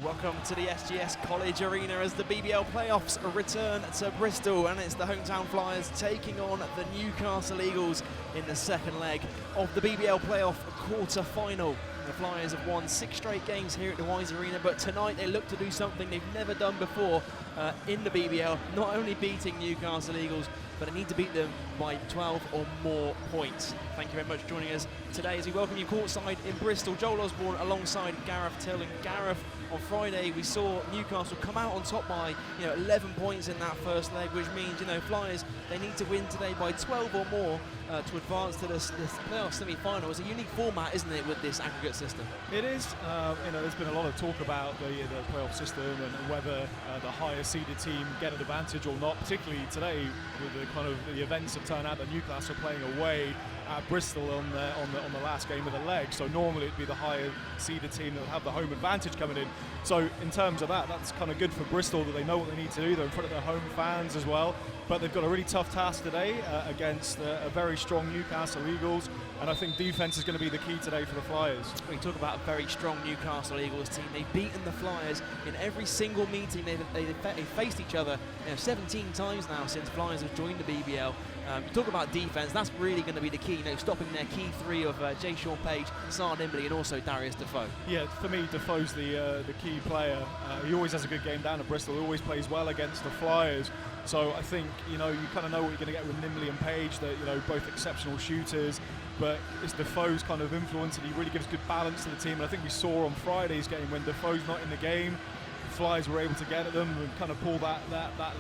Welcome to the SGS College Arena as the BBL playoffs return to Bristol, and it's the hometown Flyers taking on the Newcastle Eagles in the second leg of the BBL playoff quarter-final. The Flyers have won 6 straight games here at the Wise Arena, but tonight they look to do something they've never done before in the BBL, not only beating Newcastle Eagles, but they need to beat them by 12 or more points. Thank you very much for joining us today as we welcome you courtside in Bristol. Joel Osborne alongside Gareth Till. And Gareth, on Friday we saw Newcastle come out on top by 11 points in that first leg, which means Flyers, they need to win today by 12 or more to advance to this playoff semi-final. It's a unique format, isn't it, with this aggregate system? It is. There's been a lot of talk about the playoff system and whether the higher seeded team get an advantage or not, particularly today with the events have turned out that Newcastle are playing away at Bristol on the last game of the leg. So normally it'd be the higher seeded team that would have the home advantage coming in. So in terms of that, that's kind of good for Bristol that they know what they need to do. They're in front of their home fans as well. But they've got a really tough task today against a very strong Newcastle Eagles, and I think defense is going to be the key today for the Flyers. We talk about a very strong Newcastle Eagles team. They've beaten the Flyers in every single meeting they've faced each other 17 times now since Flyers have joined the BBL. You talk about defense, that's really going to be the key, stopping their key three of Jay Sean Page, Saar Nimbley and also Darius Defoe. Yeah, for me, Defoe's the key player. He always has a good game down at Bristol. He always plays well against the Flyers. So I think, you kind of know what you're going to get with Nimbley and Page, that, both exceptional shooters, but it's Defoe's kind of influence, and he really gives good balance to the team. And I think we saw on Friday's game when Defoe's not in the game, Flyers were able to get at them and kind of pull that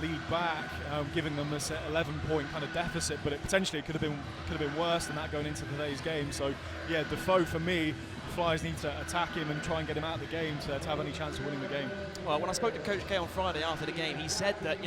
lead back, giving them this 11-point kind of deficit. But potentially it could have been worse than that going into today's game. So yeah, Defoe for me, Flyers need to attack him and try and get him out of the game to have any chance of winning the game. Well, when I spoke to Coach K on Friday after the game, he said that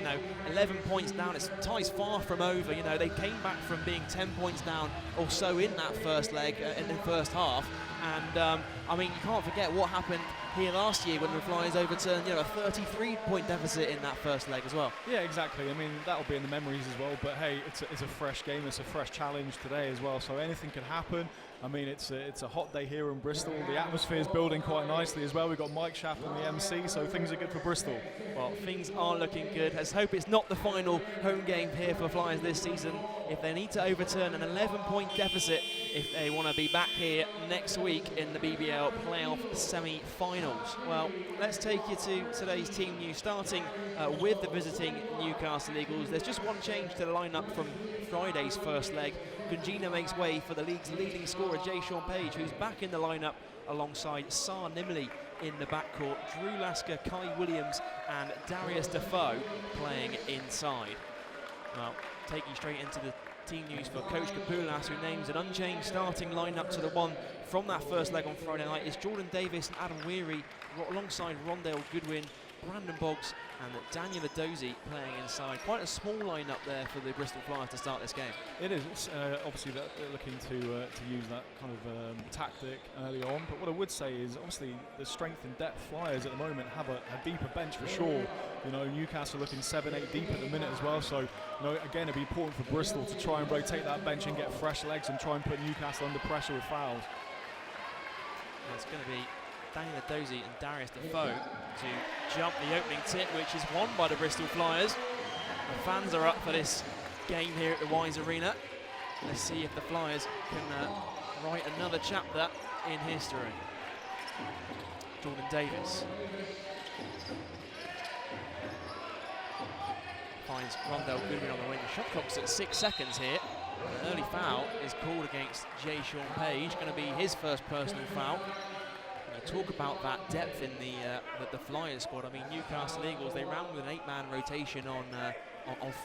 11 points down, it's ties far from over. They came back from being 10 points down or so in that first leg, in the first half. And you can't forget what happened here last year when the Flyers overturned a 33-point deficit in that first leg as well. Yeah, exactly. That'll be in the memories as well. But hey, it's a fresh game. It's a fresh challenge today as well. So anything can happen. It's a hot day here in Bristol. The atmosphere is building quite nicely as well. We've got Mike Schaff on the MC, so things are good for Bristol. Well, things are looking good. Let's hope it's not the final home game here for Flyers this season. If they need to overturn an 11-point deficit, if they want to be back here next week in the BBL playoff semi-finals. Well, let's take you to today's team news, starting with the visiting Newcastle Eagles. There's just one change to the lineup from Friday's first leg. Gunjina makes way for the league's leading scorer, Jay Sean Page, who's back in the lineup alongside Saar Nimbley in the backcourt. Drew Lasker, Kai Williams and Darius Defoe playing inside. Well, taking straight into the team news for Coach Kapulas, who names an unchanged starting lineup to the one from that first leg on Friday night. Is Jordan Davis and Adam Weary alongside Rondale Goodwin, Brandon Boggs and Daniel Adozie playing inside. Quite a small lineup there for the Bristol Flyers to start this game. It is. It's, obviously they're looking to use that kind of tactic early on. But what I would say is obviously the strength and depth Flyers at the moment have a deeper bench for sure. Newcastle looking 7-8 deep at the minute as well. So again, it'd be important for Bristol to try and rotate that bench and get fresh legs and try and put Newcastle under pressure with fouls. It's going to be Daniel Adozie and Darius Defoe to jump the opening tip, which is won by the Bristol Flyers. The fans are up for this game here at the Wise Arena. Let's see if the Flyers can write another chapter in history. Jordan Davis finds Rondale Goodwin on the wing. The shot clock's at 6 seconds here. An early foul is called against Jay Sean Page. Going to be his first personal foul. Talk about that depth in the Flyers squad. Newcastle Eagles, they ran with an 8-man rotation on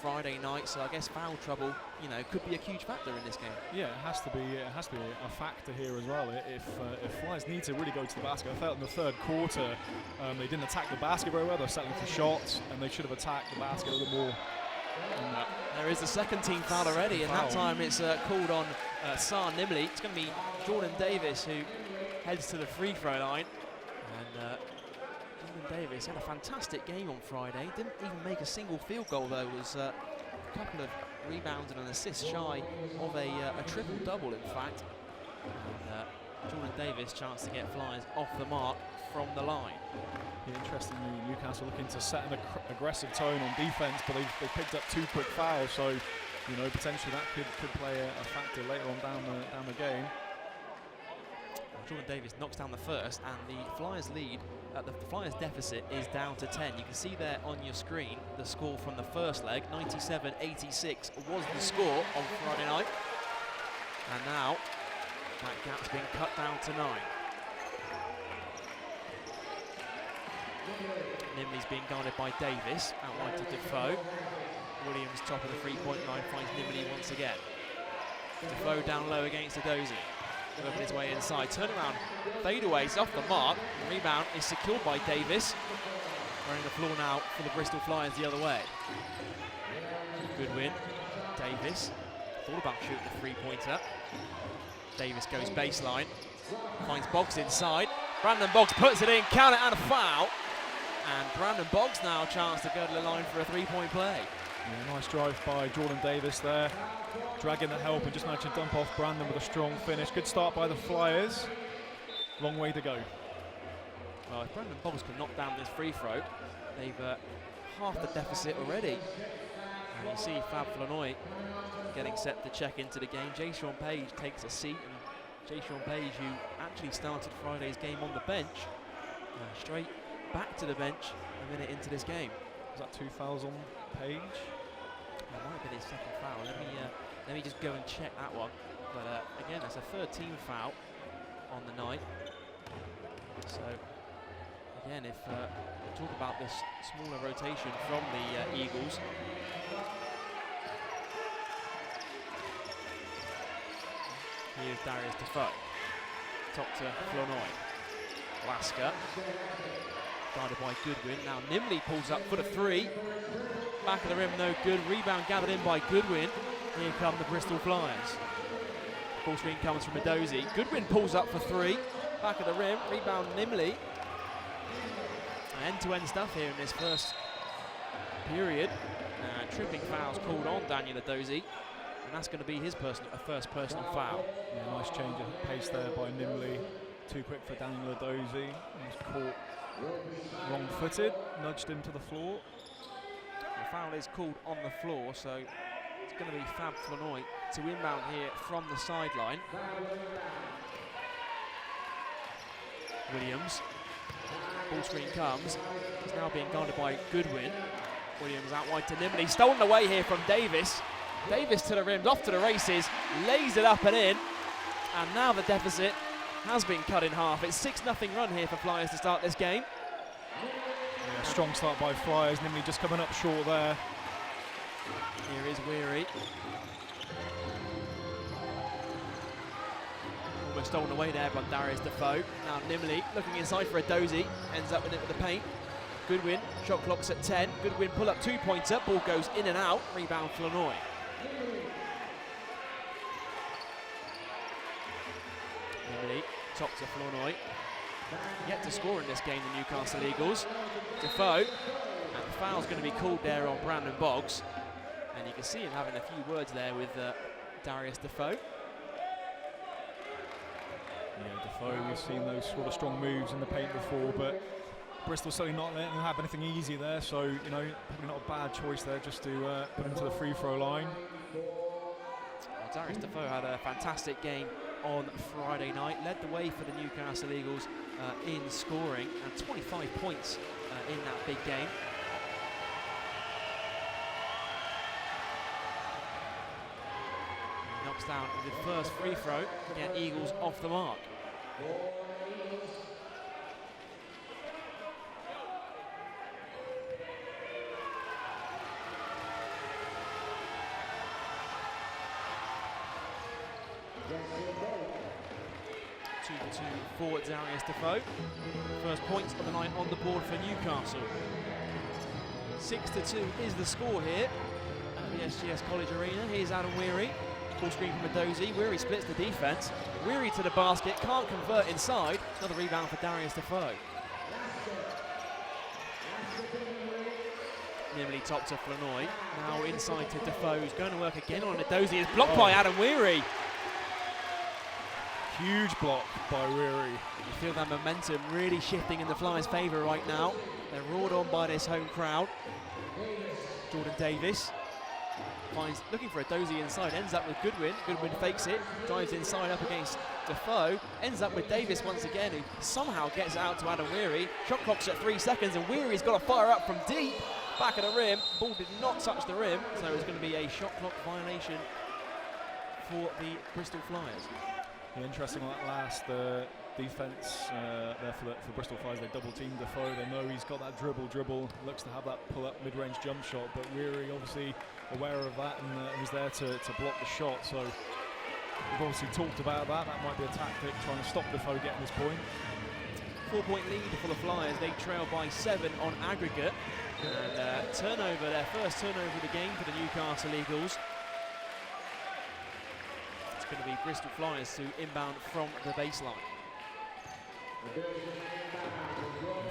Friday night, so I guess foul trouble, could be a huge factor in this game. Yeah, it has to be a factor here as well. If Flyers need to really go to the basket, I felt in the third quarter they didn't attack the basket very well. They're settling for shots, and they should have attacked the basket a little more. There is the second team foul already, and that time it's called on Saar Nimbley. It's going to be Jordan Davis who heads to the free throw line. And Jordan Davis had a fantastic game on Friday. Didn't even make a single field goal though. Was a couple of rebounds and an assist shy of a triple-double in fact. And Jordan Davis, chance to get Flyers off the mark from the line. Yeah, interestingly, Newcastle looking to set an aggressive tone on defence, but they picked up 2 quick fouls, so you know potentially that could play a factor later on down the game. Jordan Davis knocks down the first, and the Flyers lead, the Flyers deficit is down to 10. You can see there on your screen the score from the first leg. 97-86 was the score on Friday night, and now that gap's been cut down to 9. Nimley's being guarded by Davis, out wide to Defoe. Williams, top of the three-point line, finds Nimley once again. Defoe down low against Adozie. Working his way inside, turnaround, fadeaways off the mark. The rebound is secured by Davis. Running the floor now for the Bristol Flyers the other way. Good win. Davis thought about shooting the three-pointer. Davis goes baseline, finds Boggs inside. Brandon Boggs puts it in, count it and a foul. And Brandon Boggs now a chance to go to the line for a three-point play. Yeah, nice drive by Jordan Davis there. Dragging the help and just managed to dump off Brandon with a strong finish. Good start by the Flyers. Long way to go. Well, if Brandon Boggs can knock down this free throw, they've half the deficit already. And you see Fab Flanoy getting set to check into the game. Jay-Sean Page takes a seat, and Jay-Sean Page, who actually started Friday's game on the bench, straight back to the bench a minute into this game. Was that 2 fouls on Page? That might have been his second foul. Let me just go and check that one. But again, that's a third team foul on the night. So again, if talk about this smaller rotation from the Eagles. Here's Darius Defoe. Top to Flournoy. Lasker. Guarded by Goodwin. Now Nimley pulls up for the three. Back of the rim, no good. Rebound gathered in by Goodwin. Here come the Bristol Flyers. Full screen comes from Adozie. Goodwin pulls up for three. Back of the rim, rebound Nimley. End-to-end stuff here in this first period. Tripping fouls called on Daniel Adozie. And that's going to be his first personal foul. Yeah, nice change of pace there by Nimley. Too quick for Daniel Adozie. He's caught wrong-footed, nudged him to the floor. The foul is called on the floor, so it's going to be Fab Flanoy to inbound here from the sideline. Williams, ball screen comes. He's now being guarded by Goodwin. Williams out wide to Nimley, stolen away here from Davis. Davis to the rim, off to the races, lays it up and in. And now the deficit has been cut in half. It's 6-0 run here for Flyers to start this game. Yeah, strong start by Flyers. Nimley just coming up short there. Here is Weary. Almost stolen away there by Darius Defoe. Now Nimley looking inside for Adozie. Ends up with it with the paint. Goodwin, shot clock's at 10. Goodwin pull up two-pointer. Ball goes in and out. Rebound Flanoy. Nimley, top to Flanoy. Yet to score in this game, the Newcastle Eagles. Defoe, and the foul's going to be called there on Brandon Boggs. And you can see him having a few words there with Darius Defoe. Yeah, Defoe, we've seen those sort of strong moves in the paint before, but Bristol certainly not letting them have anything easy there, so, you know, probably not a bad choice there just to put him to the free throw line. Well, Darius Defoe had a fantastic game on Friday night, led the way for the Newcastle Eagles in scoring, and 25 points in that big game. He knocks down the first free throw to get Eagles off the mark. For Darius Defoe. First points of the night on the board for Newcastle. 6-2 is the score here at the SGS College Arena. Here's Adam Weary. Ball screen from Adozie. Weary splits the defense. Weary to the basket, can't convert inside. Another rebound for Darius Defoe. Nimley top to Flanoy. Now inside to Defoe, who's going to work again on Adozie. It's blocked by Adam Weary. Huge block by Weary. You feel that momentum really shifting in the Flyers' favour right now. They're roared on by this home crowd. Jordan Davis looking for a Dozy inside, ends up with Goodwin. Goodwin fakes it, drives inside up against Defoe, ends up with Davis once again, who somehow gets it out to Adam Weary. Shot clock's at 3 seconds, and Weary's got to fire up from deep, back of the rim. Ball did not touch the rim, so it's going to be a shot clock violation for the Bristol Flyers. Yeah, interesting on that last defence there for Bristol Flyers. They double teamed Defoe. They know he's got that dribble, looks to have that pull up mid-range jump shot, but Weary obviously aware of that and was there to block the shot. So we've obviously talked about that. That might be a tactic trying to stop Defoe getting this point. 4-point lead for the Flyers. They trail by 7 on aggregate. And turnover, their first turnover of the game for the Newcastle Eagles. It's going to be Bristol Flyers to inbound from the baseline. A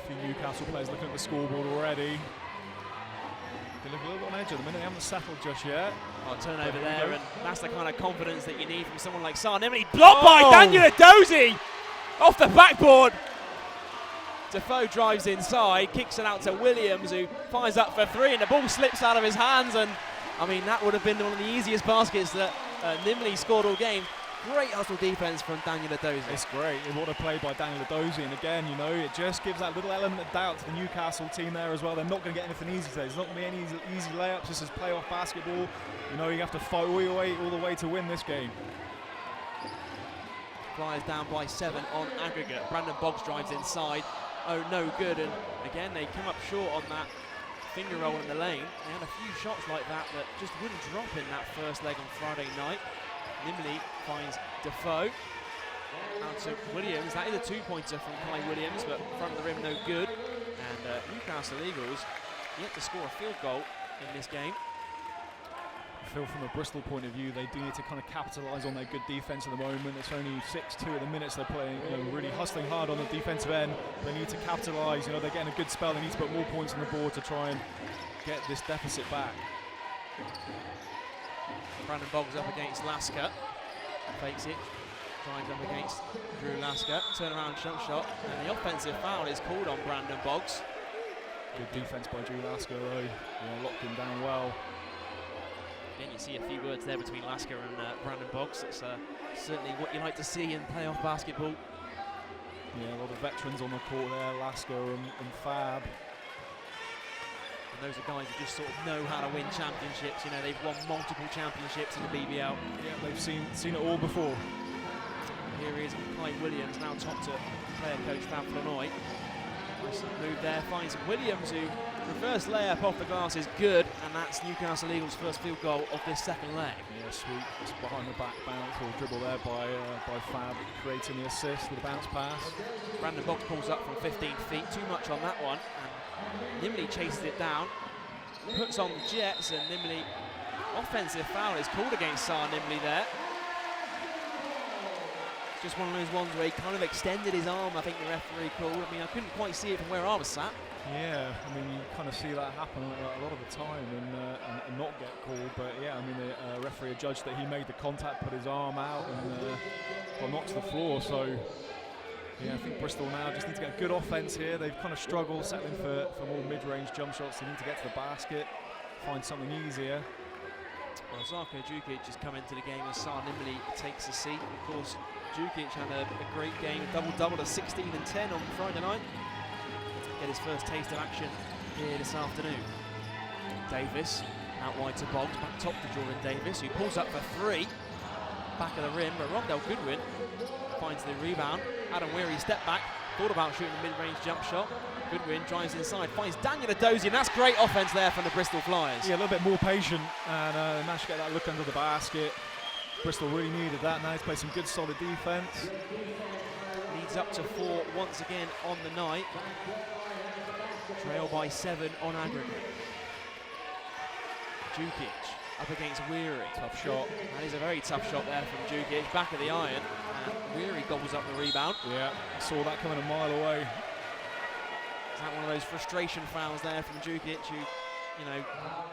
few Newcastle players looking at the scoreboard already. They look a little bit on edge at the minute. They haven't settled just yet. Oh, turnover there, and that's the kind of confidence that you need from someone like Sarr Nimley. Blocked by Daniel Dozy off the backboard. Defoe drives inside, kicks it out to Williams, who fires up for 3, and the ball slips out of his hands. And I mean, that would have been one of the easiest baskets that Nimley scored all game. Great hustle defense from Daniel Dozy. It's great. What a play by Daniel Dozy. And again, you know, it just gives that little element of doubt to the Newcastle team there as well. They're not going to get anything easy today. There's not going to be any easy layups. This is playoff basketball. You know, you have to fight all the way to win this game. Flyers down by 7 on aggregate. Brandon Boggs drives inside. Oh, no good. And again, they come up short on that finger roll in the lane. They had a few shots like that that just wouldn't drop in that first leg on Friday night. Nimley finds Defoe. Out to Williams. That is a 2-pointer from Kai Williams, but front of the rim no good. And Newcastle Eagles yet to score a field goal in this game. I feel from a Bristol point of view, they do need to kind of capitalise on their good defence at the moment. It's only 6-2 at the minute, so they're playing, you know, really hustling hard on the defensive end. They need to capitalise. You know, they're getting a good spell. They need to put more points on the board to try and get this deficit back. Brandon Boggs up against Lasker. Fakes it. Drives up against Drew Lasker. Turnaround jump shot. And the offensive foul is called on Brandon Boggs. Good defense by Drew Lasker, though. Yeah, locked him down well. Again, you see a few words there between Lasker and Brandon Boggs. That's certainly what you like to see in playoff basketball. Yeah, a lot of veterans on the court there, Lasker and Fab. And those are guys who just sort of know how to win championships. You know, they've won multiple championships in the BBL. Yeah, they've seen it all before. Here is Kai Williams, now top to player coach Fab Flanoy. Nice move there, finds Williams, who reverse layup off the glass is good, and that's Newcastle Eagles' first field goal of this second leg. Yeah, sweet. It's behind the back bounce or dribble there by Fab, creating the assist with a bounce pass. Brandon Boggs pulls up from 15 feet, too much on that one. And Nimley chases it down, puts on the Jets, and Nimley, offensive foul is called against Sarr Nimley there. Just one of those ones where he kind of extended his arm, I think the referee called. I mean, I couldn't quite see it from where I was sat. Yeah, I mean, you kind of see that happen a lot of the time and not get called. But yeah, I mean, the referee judged that he made the contact, put his arm out, and got knocked to the floor. So yeah, I think Bristol now just need to get a good offense here. They've kind of struggled settling for more mid-range jump shots. They need to get to the basket, find something easier. Well, Zarko Djukic has come into the game as Sarr Nimley takes a seat. Of course, Djukic had a great game, a double-double of 16 and 10 on Friday night. Get his first taste of action here this afternoon. Davis out wide to Boggs, back top to Jordan Davis, who pulls up for 3. Back of the rim, but Rondell Goodwin finds the rebound. Adam Weary step back, thought about shooting a mid-range jump shot. Goodwin drives inside, finds Daniel Dozy, and that's great offense there from the Bristol Flyers. Yeah, a little bit more patient, and they managed to get that look under the basket. Bristol really needed that. Now he's played some good solid defense. Leads up to 4 once again on the night. Trail by 7 on aggregate. Djukic up against Weary. Tough shot. That is a very tough shot there from Djukic. Back of the iron. And Weary gobbles up the rebound. Yeah, saw that coming a mile away. Is that one of those frustration fouls there from Djukic, who, you know,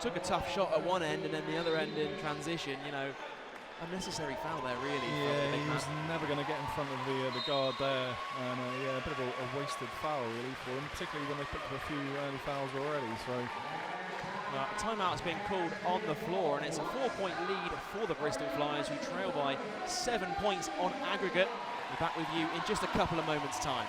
took a tough shot at one end and then the other end in transition, you know, unnecessary foul there, really. Yeah, he was never going to get in front of the guard there, and yeah, a bit of a wasted foul really for him, particularly when they picked up a few early fouls already. So timeout's been called on the floor, and it's a 4-point lead for the Bristol Flyers, who trail by 7 points on aggregate. We're back with you in just a couple of moments' time.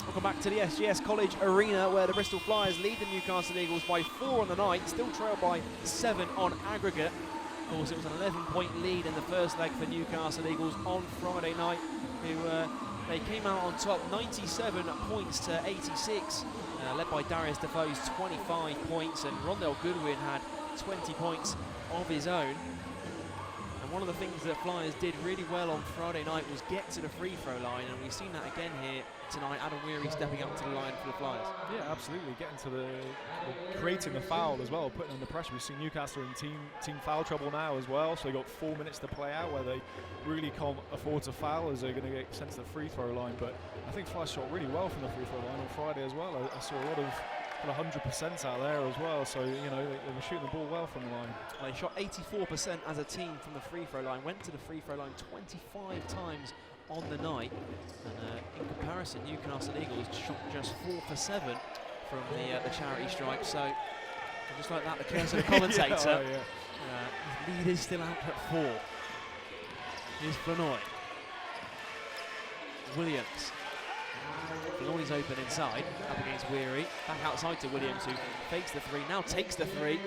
Welcome back to the SGS College Arena, where the Bristol Flyers lead the Newcastle Eagles by 4 on the night, still trail by 7 on aggregate. Of course, it was an 11-point lead in the first leg for Newcastle Eagles on Friday night, who they came out on top 97 points to 86, led by Darius Defoe's 25 points, and Rondell Goodwin had 20 points of his own. And one of the things that Flyers did really well on Friday night was get to the free throw line, and we've seen that again here tonight. Adam Weary stepping up to the line for the Flyers. Yeah, absolutely, getting to the creating the foul as well, putting under pressure. We've seen Newcastle in team foul trouble now as well, so they've got 4 minutes to play out where they really can't afford to foul, as they're going to get sent to the free throw line. But I think Flyers shot really well from the free throw line on Friday as well. I saw a lot of 100% out there as well, so you know they were shooting the ball well from the line. Well, they shot 84% as a team from the free throw line, went to the free throw line 25 times on the night, and in comparison, Newcastle Eagles shot just 4 for 7 from the charity stripe. So just like that, the curse of the commentator. His lead is still out at 4. Here's Flanoy. Williams. Flanoy's open inside, up against Weary. Back outside to Williams, who fakes the 3, now takes the 3.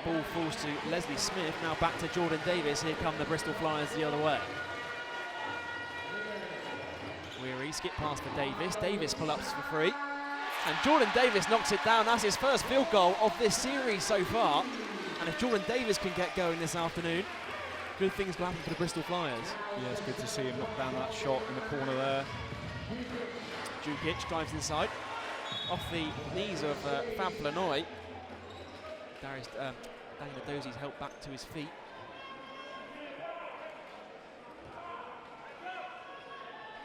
Ball falls to Leslie Smith, now back to Jordan Davis. Here come the Bristol Flyers the other way. Weary skip past to Davis. Davis pull-ups for 3. And Jordan Davis knocks it down. That's his first field goal of this series so far. And if Jordan Davis can get going this afternoon, good things will happen for the Bristol Flyers. Yeah, it's good to see him knock down that shot in the corner there. Jukic drives inside, off the knees of Fab Flanoy. Daniel Dozy's helped back to his feet.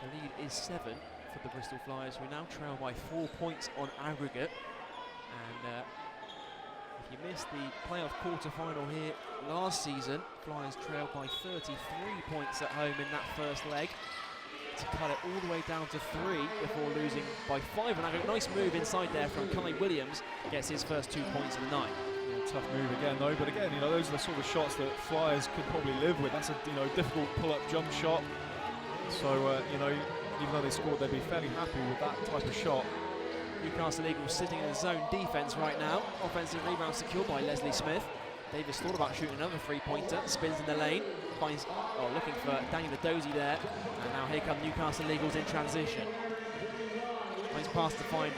The lead is 7 for the Bristol Flyers, who now trail by 4 points on aggregate. And if you missed the playoff quarter-final here last season, Flyers trailed by 33 points at home in that first leg, to cut it all the way down to 3 before losing by 5 on aggregate. Nice move inside there from Kai Williams, gets his first 2 points of the night. Yeah, tough move again though, but again, you know, those are the sort of shots that Flyers could probably live with. That's a difficult pull-up jump shot. So you know, even though they scored, they'd be fairly happy with that type of shot. Newcastle Eagles sitting in a zone defense right now. Offensive rebound secured by Leslie Smith. Davis thought about shooting another 3-pointer, spins in the lane, finds, looking for Daniel Dozy there. And now here come Newcastle Eagles in transition. Nice pass to find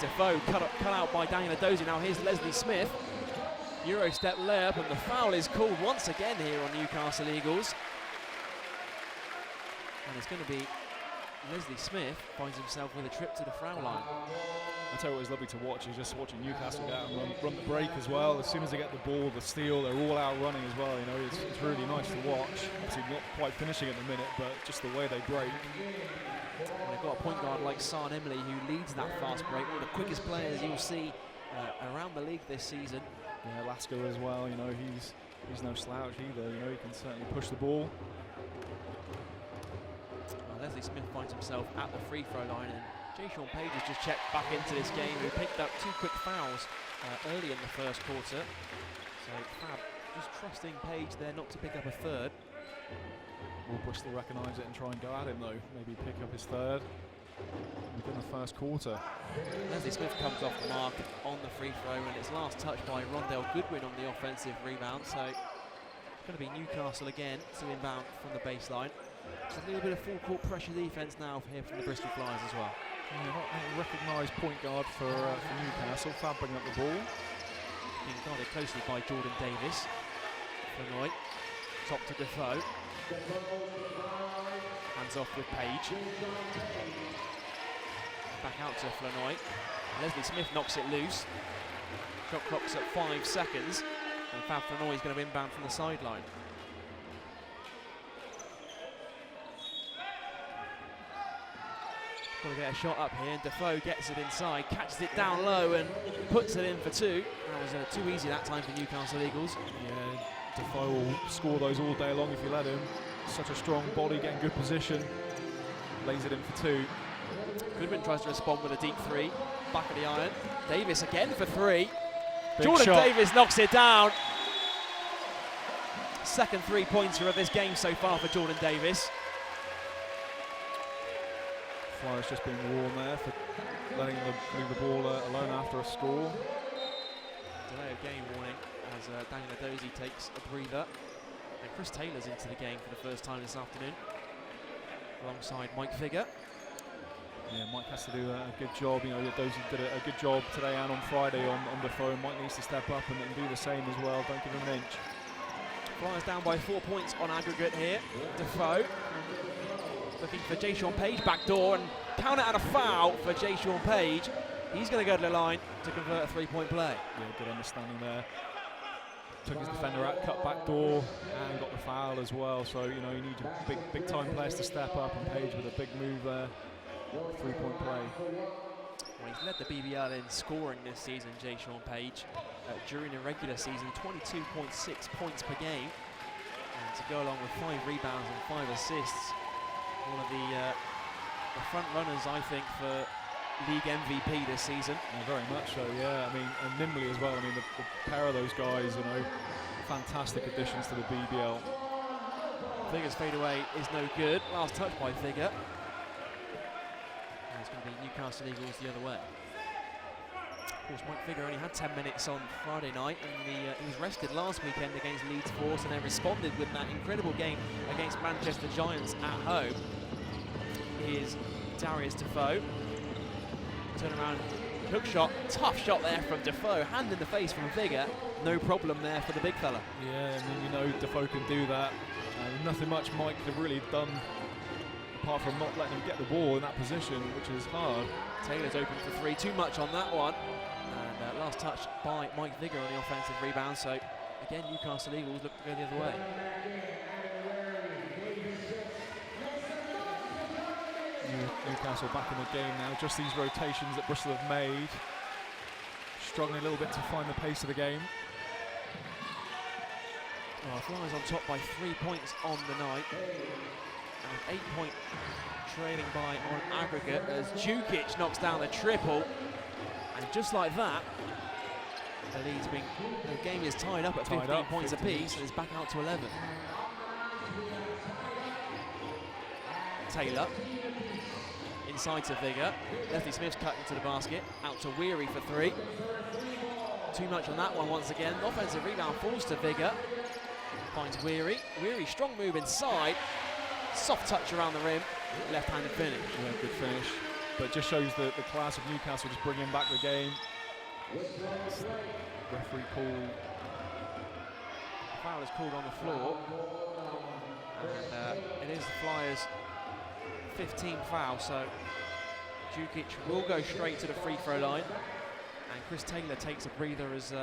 Defoe, cut out by Daniel Dozy. Now here's Leslie Smith. Euro step layup, and the foul is called once again here on Newcastle Eagles. And it's going to be Leslie Smith finds himself with a trip to the foul line. I tell you what, it's lovely to watch is just watching Newcastle get out and run the break as well. As soon as they get the ball, the steal, they're all out running as well. You know, it's really nice to watch. Obviously not quite finishing at the minute, but just the way they break. And they've got a point guard like San Emily who leads that fast break. One of the quickest players you'll see around the league this season. Yeah, Lasker as well. You know, he's no slouch either. You know, he can certainly push the ball. Leslie Smith finds himself at the free throw line, and Jay-Sean Page has just checked back into this game, who picked up 2 quick fouls early in the first quarter. So Fab just trusting Page there not to pick up a 3rd. Will Bristol recognise it and try and go at him though? Maybe pick up his 3rd within the first quarter. Leslie Smith comes off the mark on the free throw, and it's last touched by Rondell Goodwin on the offensive rebound. So Going to be Newcastle again to inbound from the baseline. Just a little bit of full court pressure defence now here from the Bristol Flyers as well. Yeah, not a recognised point guard for Newcastle. Fab bringing up the ball. Being guarded closely by Jordan Davis. Flanoy, top to Defoe. Hands off with Page. Back out to Flanoy. Leslie Smith knocks it loose. Shot clock's at 5 seconds. And Fab Flanoy is going to inbound from the sideline. Got to get a shot up here, and Defoe gets it inside, catches it down low and puts it in for 2. That was too easy that time for Newcastle Eagles. Yeah, Defoe will score those all day long if you let him. Such a strong body, getting good position. Lays it in for 2. Goodwin tries to respond with a deep 3. Back of the iron. Davis again for 3. Big Jordan shot. Davis knocks it down. Second 3-pointer of this game so far for Jordan Davis. Flyers just being warm there for leaving the ball alone after a score. Delay of game warning as Daniel Adozie takes a breather. And Chris Taylor's into the game for the first time this afternoon, alongside Mike Figure. Yeah, Mike has to do a good job. You know, Adozie did a good job today and on Friday on Defoe. Mike needs to step up and do the same as well. Don't give him an inch. Flyers down by 4 points on aggregate here. Defoe looking for Jay-Sean Page, back door, and count it out a foul for Jay-Sean Page. He's going to go to the line to convert a 3-point play. Yeah, good understanding there. Took his defender out, cut back door, and got the foul as well. So, you know, you need your big time players to step up, and Page with a big move there. 3-point play. Well, he's led the BBL in scoring this season, Jay-Sean Page. During the regular season, 22.6 points per game. And to go along with 5 rebounds and 5 assists. One of the front runners, I think, for league MVP this season. Yeah, very much so, yeah. I mean, and nimbly as well. I mean, the pair of those guys, you know, fantastic additions to the BBL. Figure's fadeaway is no good. Last touch by Figure. And it's going to be Newcastle Eagles the other way. Of course, Mike Figure only had 10 minutes on Friday night, and he was rested last weekend against Leeds Force, and then responded with that incredible game against Manchester Giants at home. Here's Darius Defoe. Turn around, hook shot, tough shot there from Defoe, hand in the face from Figure. No problem there for the big fella. Yeah, I mean, you know, Defoe can do that. Nothing much Mike could have really done apart from not letting him get the ball in that position, which is hard. Taylor's open for 3, too much on that one. And last touch by Mike Vigor on the offensive rebound. So again, Newcastle Eagles look to go the other way. Newcastle back in the game now. Just these rotations that Bristol have made. Struggling a little bit to find the pace of the game. Well, Flyers on top by 3 points on the night. And 8-point trailing by on aggregate as Jukic knocks down the triple. And just like that, the game is tied up at 15 points apiece, and it's back out to 11. Taylor, inside to Vigor. Leslie Smith's cut into the basket, out to Weary for 3. Too much on that one once again. Offensive rebound falls to Vigor. Finds Weary. Weary, strong move inside. Soft touch around the rim. Left-handed finish. Yeah, good finish. But just shows the class of Newcastle just bringing back the game. Referee call. Foul is called on the floor. And it is the Flyers' 15th foul, so Jukic will go straight to the free throw line. And Chris Taylor takes a breather as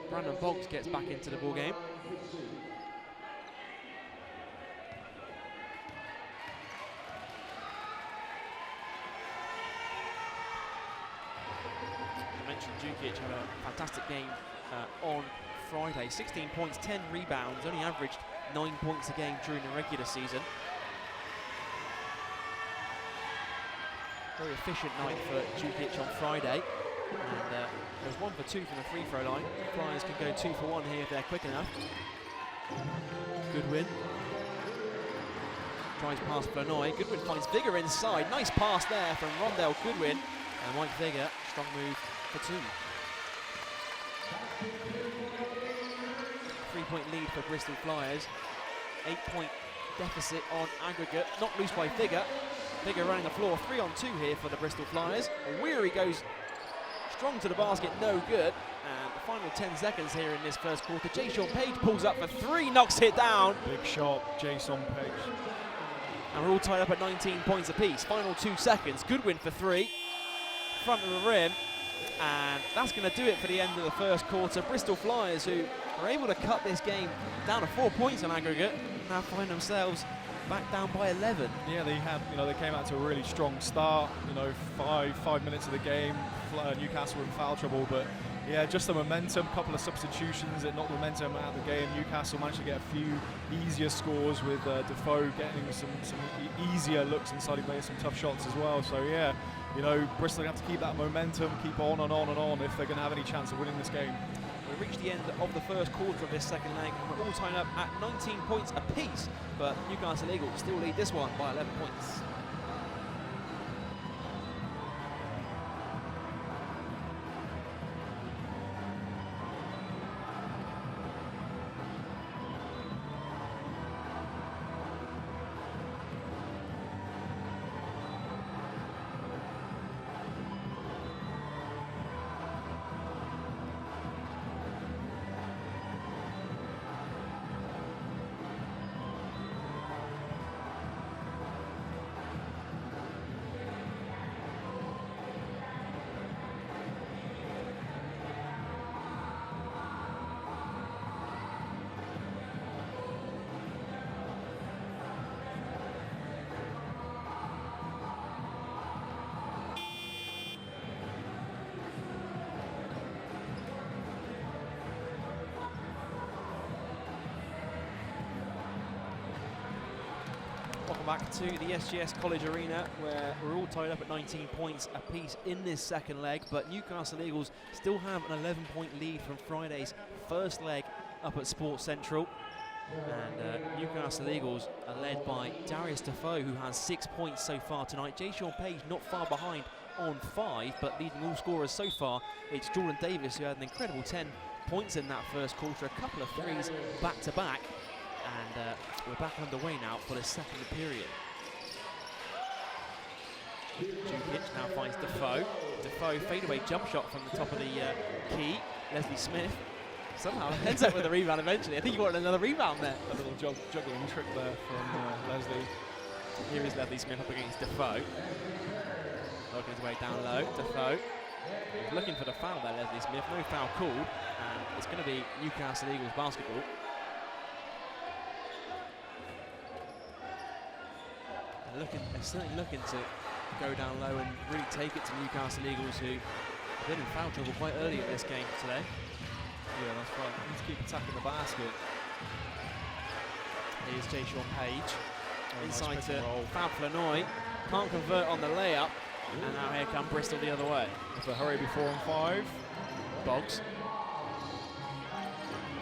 Brandon Boggs gets back into the ball game. I mentioned Jukic had a fantastic game on Friday. 16 points, 10 rebounds, only averaged 9 points a game during the regular season. Very efficient night for Jukic on Friday. And there's 1 for 2 from the free throw line. Flyers can go 2 for 1 here if they're quick enough. Goodwin tries past Flanoy. Goodwin finds Vigor inside. Nice pass there from Rondell Goodwin. And Mike Vigor, strong move for 2. 3-point lead for Bristol Flyers. 8-point deficit on aggregate, not loose by Figure. Figure running the floor, 3-on-2 here for the Bristol Flyers. Weary goes strong to the basket, no good. And the final 10 seconds here in this first quarter. Jason Page pulls up for 3, knocks it down. Big shot, Jason Page. And we're all tied up at 19 points apiece. Final 2 seconds, Goodwin for 3. Front of the rim. And that's going to do it for the end of the first quarter. Bristol Flyers, who are able to cut this game down to 4 points on aggregate, now find themselves back down by 11. Yeah, they came out to a really strong start. 5 minutes of the game, Newcastle in foul trouble, but yeah, just the momentum, couple of substitutions that knocked momentum out of the game. Newcastle managed to get a few easier scores with Defoe getting some easier looks inside. He made some tough shots as well. So yeah, Bristol have to keep that momentum, keep on and on and on if they're going to have any chance of winning this game. We reached the end of the first quarter of this second leg, and we're all tied up at 19 points apiece, but Newcastle Eagles still lead this one by 11 points. Back to the SGS College Arena, where we're all tied up at 19 points apiece in this second leg, but Newcastle Eagles still have an 11-point lead from Friday's first leg up at Sports Central. And Newcastle Eagles are led by Darius Defoe, who has 6 points so far tonight. Jason Page not far behind on 5, but leading all scorers so far, it's Jordan Davis, who had an incredible 10 points in that first quarter, a couple of threes back-to-back. And we're back underway now for the second period. Jukic now finds Defoe. Defoe fadeaway jump shot from the top of the key. Leslie Smith somehow ends up with a rebound eventually. I think he wanted another rebound there. A little juggling trick there from Leslie. Here is Leslie Smith up against Defoe. Working his way down low. Defoe is looking for the foul there, Leslie Smith. No foul called. And it's going to be Newcastle Eagles basketball. They're certainly looking to go down low and really take it to Newcastle Eagles, who have been in foul trouble quite early in this game today. Yeah, that's right. They need to keep attacking the basket. Here's Jason Page. Inside to Fab Flanoy. Can't convert on the layup. And now here come Bristol the other way. If a hurry before on 5. Boggs.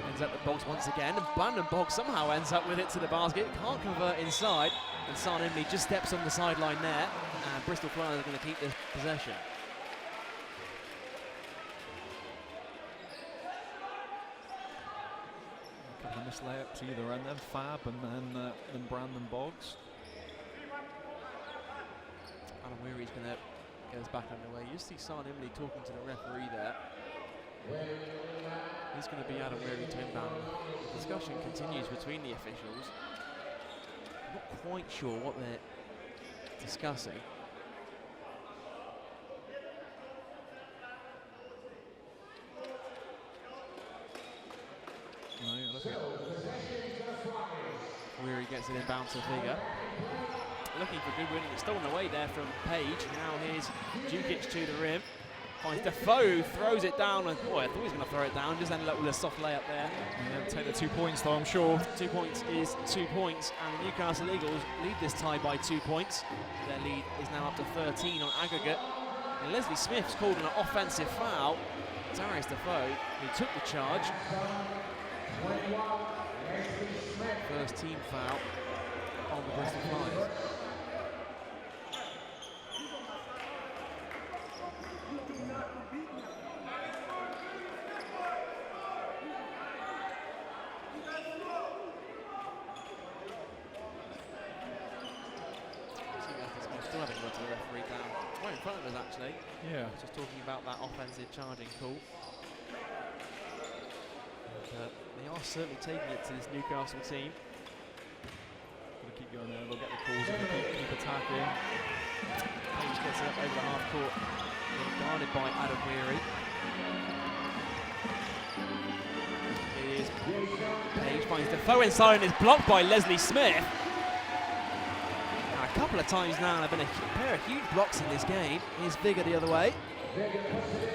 Ends up with Boggs once again. And Brandon Boggs somehow ends up with it to the basket. Can't convert inside. And San Imley just steps on the sideline there, and Bristol Flyers are going to keep this possession. A couple of missed layups either end, then Fab and then Brandon Boggs. Adam Weary's going to get us back underway. You see San Imley talking to the referee there. He's going to be Adam Weary to inbound. The discussion continues between the officials. Not quite sure what they're discussing. No, you're looking at Weary gets it inbound to Figure. Looking for Goodwin, and it's stolen away there from Page. Now here's Jukic to the rim. Finds Defoe, throws it down, and boy, I thought he was going to throw it down, just ended up with a soft layup there. Yeah, take the 2 points though, I'm sure. 2 points is 2 points, and the Newcastle Eagles lead this tie by 2 points. Their lead is now up to 13 on aggregate. And Leslie Smith's called an offensive foul. Darius Defoe, who took the charge. First team foul on the Bristol Flyers. they? Yeah. Just talking about that offensive charging call. And, they are certainly taking it to this Newcastle team. Got to keep going there. They'll get the calls if they keep attacking. Page gets it up over the half court. Being guarded by Adam Weary. It is Page finds Defoe inside and is blocked by Leslie Smith. Now, a couple of times now, there have been a pair of huge blocks in this game. Here's Vigor the other way.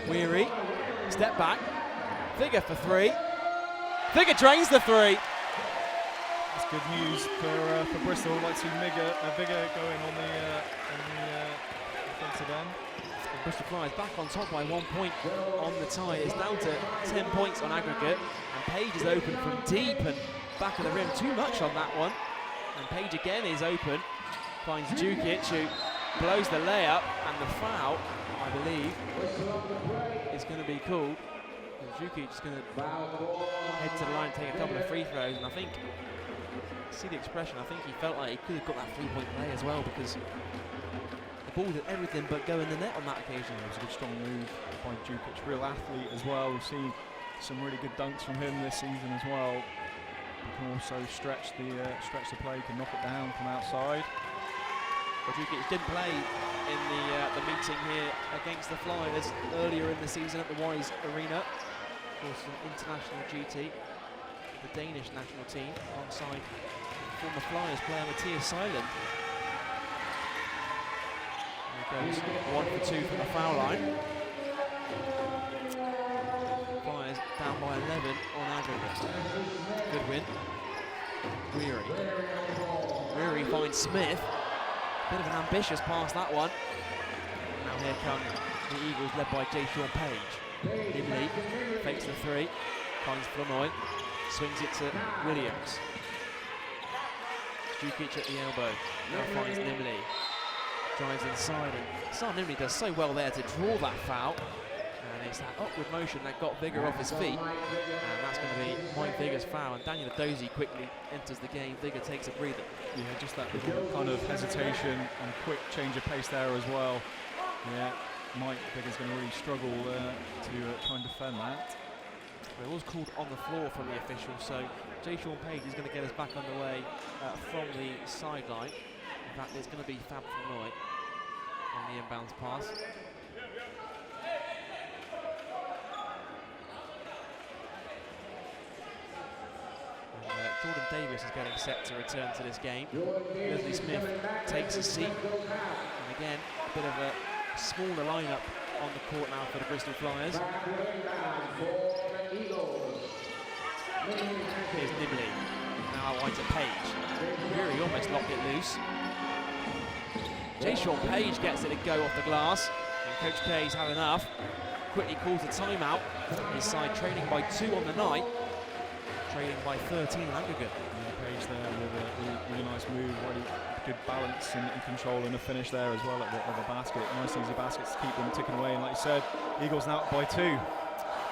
Weary, step back. Vigor for three. Vigor drains the three. That's good news for Bristol. I'd like to see Vigor going on the offensive end. And Bristol Flyers back on top by 1 point on the tie. It's down to 10 points on aggregate. And Page is open from deep and back of the rim. Too much on that one. And Page again is open. Finds Djukic, who blows the layup, and the foul, I believe, is going to be called. Djukic is going to head to the line and take a couple of free throws, and I think, see the expression, I think he felt like he could have got that 3-point play as well, because the ball did everything but go in the net on that occasion. It was a good strong move by Djukic, real athlete as well. We've seen some really good dunks from him this season as well. He can also stretch the play, can knock it down from outside. But Djukic didn't play in the meeting here against the Flyers earlier in the season at the Wise Arena. Of course, an international duty, the Danish national team, alongside former Flyers player Matthias Seiland. There goes 1 for 2 from the foul line. Flyers down by 11 on aggregate. Good win. Weary finds Smith. Bit of an ambitious pass, that one. Now here come the Eagles, led by Jay Sean Page. Nimley fakes the three, finds Flournoy, swings it to Williams. Djukic at the elbow, now finds Nimley. Drives inside, and Sar Nimley does so well there to draw that foul. And it's that upward motion that got Vigor off his feet. And that's going to be Mike Vigor's foul. And Daniel Dozy quickly enters the game. Vigor takes a breather. Yeah, just that little kind of hesitation and quick change of pace there as well. Yeah, Mike Vigor's going to really struggle to try and defend that. It was called on the floor from the official, so Jay Sean Page is going to get us back underway from the sideline. In fact, it's going to be Fab Flournoy on the inbounds pass. Jordan Davis is getting set to return to this game. Leslie Smith takes a seat. And again, a bit of a smaller lineup on the court now for the Bristol Flyers. Here's Nimley. Now wide to Page. Really almost locked it loose. Jay Sean Page gets it to go off the glass. And Coach K's had enough. Quickly calls a timeout. His side trailing by 2 on the night. Trailing by 13 on aggregate. Page there with a really nice move, really good balance and control and a finish there as well at the basket. Nice easy baskets to keep them ticking away. And like you said, Eagles now up by 2.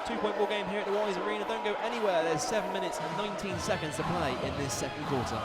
2-point ball game here at the Wise Arena. Don't go anywhere. There's 7 minutes and 19 seconds to play in this second quarter.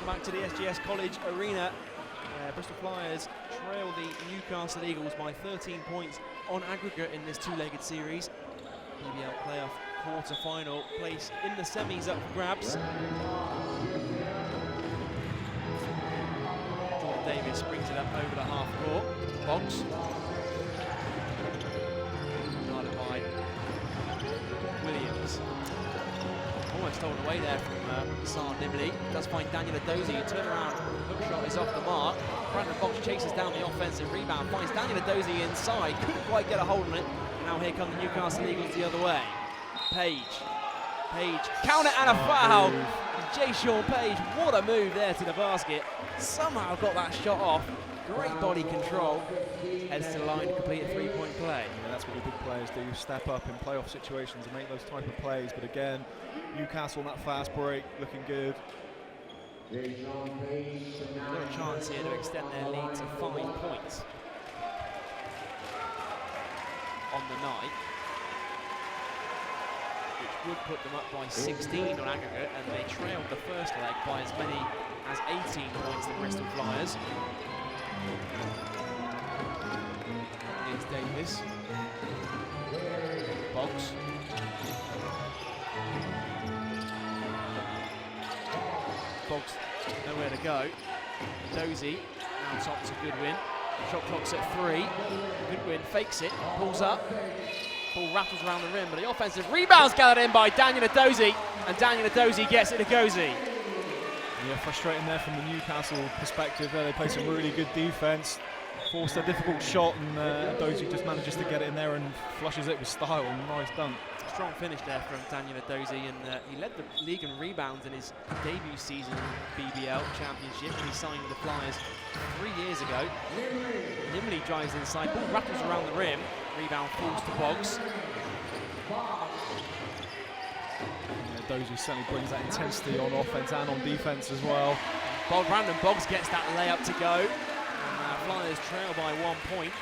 Back to the SGS College Arena. Bristol Flyers trail the Newcastle Eagles by 13 points on aggregate in this 2-legged series. BBL playoff quarter-final place in the semis up for grabs. Jordan Davis brings it up over the half-court. Boggs. Guarded by Williams. stolen away there from Hassan Nimley. Does find Daniel Adozie. Turn around, hook shot is off the mark. Brandon Box chases down the offensive rebound, finds Daniel Adozie inside, couldn't quite get a hold on it. Now here come the Newcastle Eagles the other way. Page, counter and a foul. Jay Sean Page, what a move there to the basket. Somehow got that shot off. Great body control. Heads to the line to complete a three-point play. Yeah, that's what the big players do, step up in playoff situations and make those type of plays. But again, Newcastle on that fast break, looking good. A little chance here to extend their lead to 5 points on the night, which would put them up by 16 on aggregate, and they trailed the first leg by as many as 18 points, the Bristol Flyers. Here's Davis. Boggs. Boggs, nowhere to go. Dozie, now top to Goodwin. Shot clock's at 3. Goodwin fakes it, pulls up. Ball rattles around the rim, but the offensive rebound's gathered in by Daniel Adozie, and Daniel Adozie gets it to Gozie. Yeah, frustrating there from the Newcastle perspective. There, they play some really good defense, forced a difficult shot, and Adozie just manages to get it in there and flushes it with style. Nice dunk. Strong finish there from Daniel Adozie, and he led the league in rebounds in his debut season in BBL Championship when he signed with the Flyers 3 years ago. Nimley drives inside, ball rattles around the rim, rebound falls to Boggs. Adozie certainly brings that intensity on offense and on defense as well. Brandon Boggs gets that layup to go. And Flyers trail by 1 point.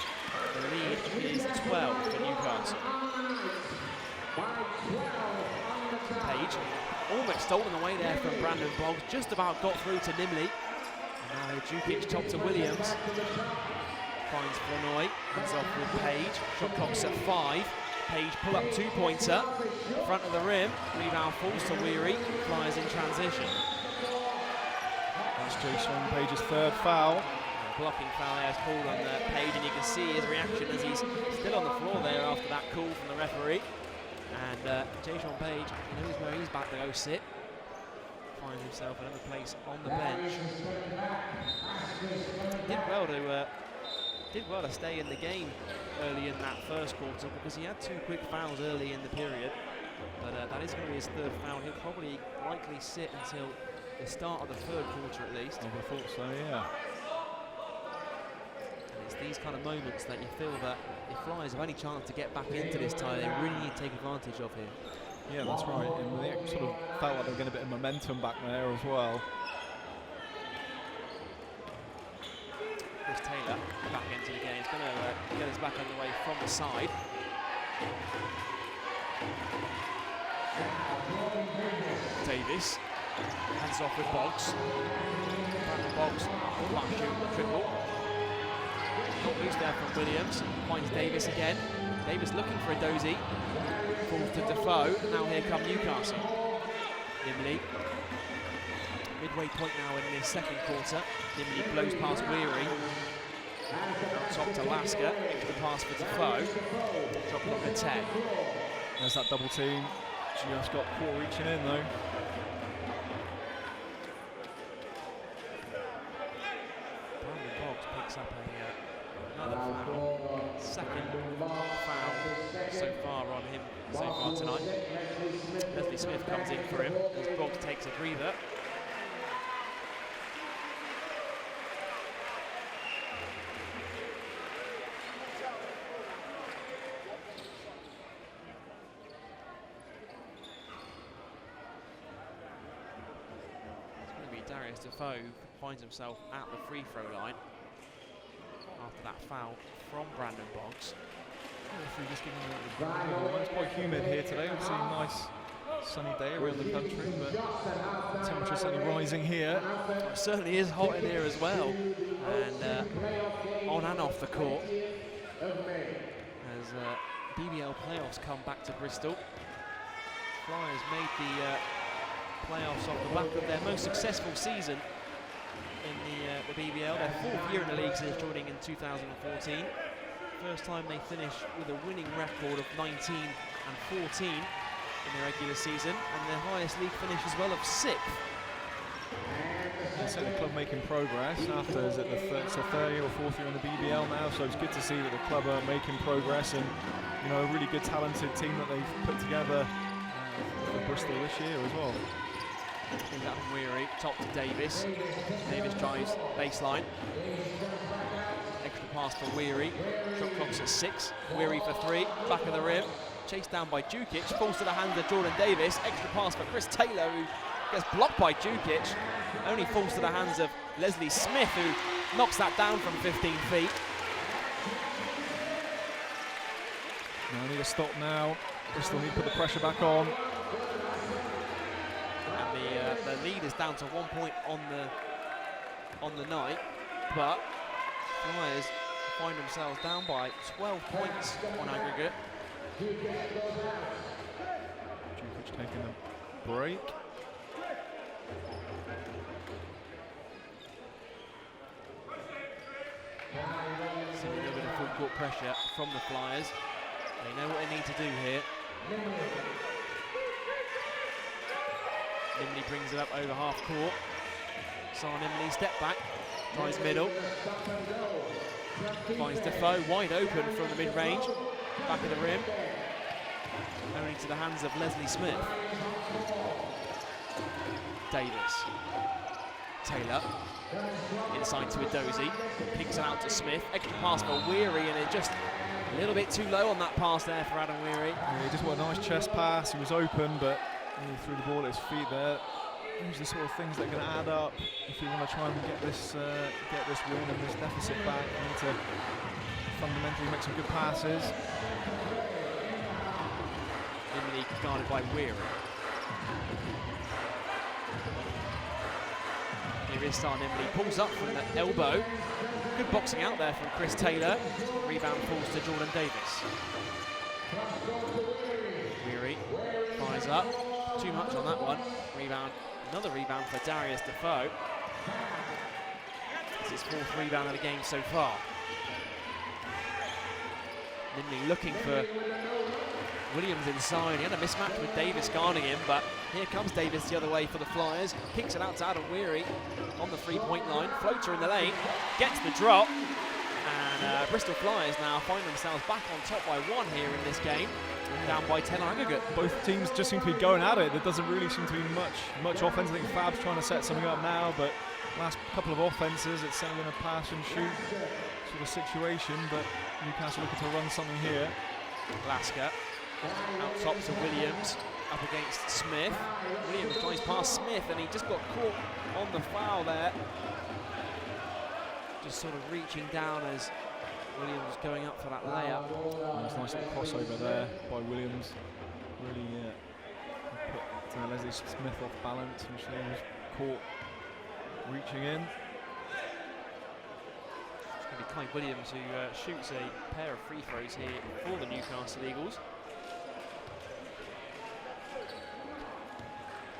The lead is 12 for Newcastle. Page, almost stolen away there from Brandon Boggs, just about got through to Nimley. And now Jukic top to Williams. Finds Flournoy, ends off with Page. Shot clock's at 5. Page pull up 2-pointer, front of the rim, rebound falls to Weary, Flyers in transition. That's Jay Sean Page's 3rd foul. Blocking foul there is called on Page, and you can see his reaction as he's still on the floor there after that call from the referee. And Jay Sean Page knows where he's back to go sit. Finds himself another place on the bench. Did well to stay in the game early in that first quarter because he had 2 quick fouls early in the period. But that is going to be his 3rd foul. He'll probably likely sit until the start of the 3rd quarter at least. I would have thought so, yeah. And it's these kind of moments that you feel that if Flyers have any chance to get back into this tie, they really need to take advantage of here. Yeah, that's right. And they sort of felt like they were getting a bit of momentum back there as well. Chris Taylor back into the game. He's going to get us back underway from the side. Davis hands off with Boggs. Brandon Boggs, flat shoot, triple. Not loose there from Williams. Finds Davis again. Davis looking for Adozie. Falls to Defoe. Now here come Newcastle. Nimley. Midway point now in this 2nd quarter. Nimley blows past Weary. Out top to Lasker. Extra pass for Defoe. Drop clock at 10. There's that double team. Just got caught reaching in though. Brandon Boggs picks up another foul. 2nd foul so far on him so far tonight. Leslie Smith comes in for him as Boggs takes a breather. Defoe finds himself at the free throw line after that foul from Brandon Boggs. It's quite humid here today. We've seen a nice sunny day around the country, but the temperature's certainly rising here. It certainly is hot in here as well, and on and off the court as BBL playoffs come back to Bristol. Flyers made the playoffs off the back of their most successful season in the BBL, their 4th year in the league since joining in 2014. First time they finished with a winning record of 19-14. in the regular season, and their highest league finish as well of 6th. Yeah, so the club making progress after, is it the third year or fourth year in the BBL now, so it's good to see that the club are making progress, and you know, a really good talented team that they've put together for Bristol this year as well. Brings out from Weary, top to Davis. Davis drives baseline. Extra pass for Weary. Shot clock's at 6. Weary for 3. Back of the rim. Chased down by Jukic. Falls to the hands of Jordan Davis. Extra pass for Chris Taylor, who gets blocked by Jukic. Only falls to the hands of Leslie Smith, who knocks that down from 15 feet. Now need a stop now. Bristol need to put the pressure back on. The lead is down to 1 point on the night, but Flyers find themselves down by 12 points on aggregate. Jukic taking a break. See a little bit of full court pressure from the Flyers. They know what they need to do here. Nimley brings it up over half court. Saw Nimley step back, tries middle. Finds Defoe wide open from the mid-range. Back of the rim. Only to the hands of Leslie Smith. Davis. Taylor. Inside to Edozie. Kicks it out to Smith. Extra pass for Weary, and it just a little bit too low on that pass there for Adam Weary. Yeah, he just got a nice chest pass. He was open, but he threw the ball at his feet there. These are the sort of things that are going to add up if you want to try and get this win and this deficit back. You need to fundamentally make some good passes. Nimley guarded by Weary. Here is Star Nimley, pulls up from the elbow. Good boxing out there from Chris Taylor. Rebound falls to Jordan Davis. Weary fires up. Too much on that one. Rebound, another rebound for Darius Defoe. It's his 4th rebound of the game so far. Nimley looking for Williams inside. He had a mismatch with Davis guarding him, but here comes Davis the other way for the Flyers. Kicks it out to Adam Weary on the 3-point line. Floater in the lane, gets the drop. And Bristol Flyers now find themselves back on top by 1 here in this game. Down by 10 on aggregate. Both teams just seem to be going at it. There doesn't really seem to be much offense. I think Fab's trying to set something up now, but last couple of offenses, it's setting in a pass and shoot sort of situation, but Newcastle looking to run something here. Lasker out top to Williams, up against Smith. Williams tries past Smith, and he just got caught on the foul there. Just sort of reaching down as Williams going up for that layup. Nice little crossover there by Williams. Really put Leslie Smith off balance, and she was caught reaching in. It's going to be Kai Williams who shoots a pair of free throws here for the Newcastle Eagles.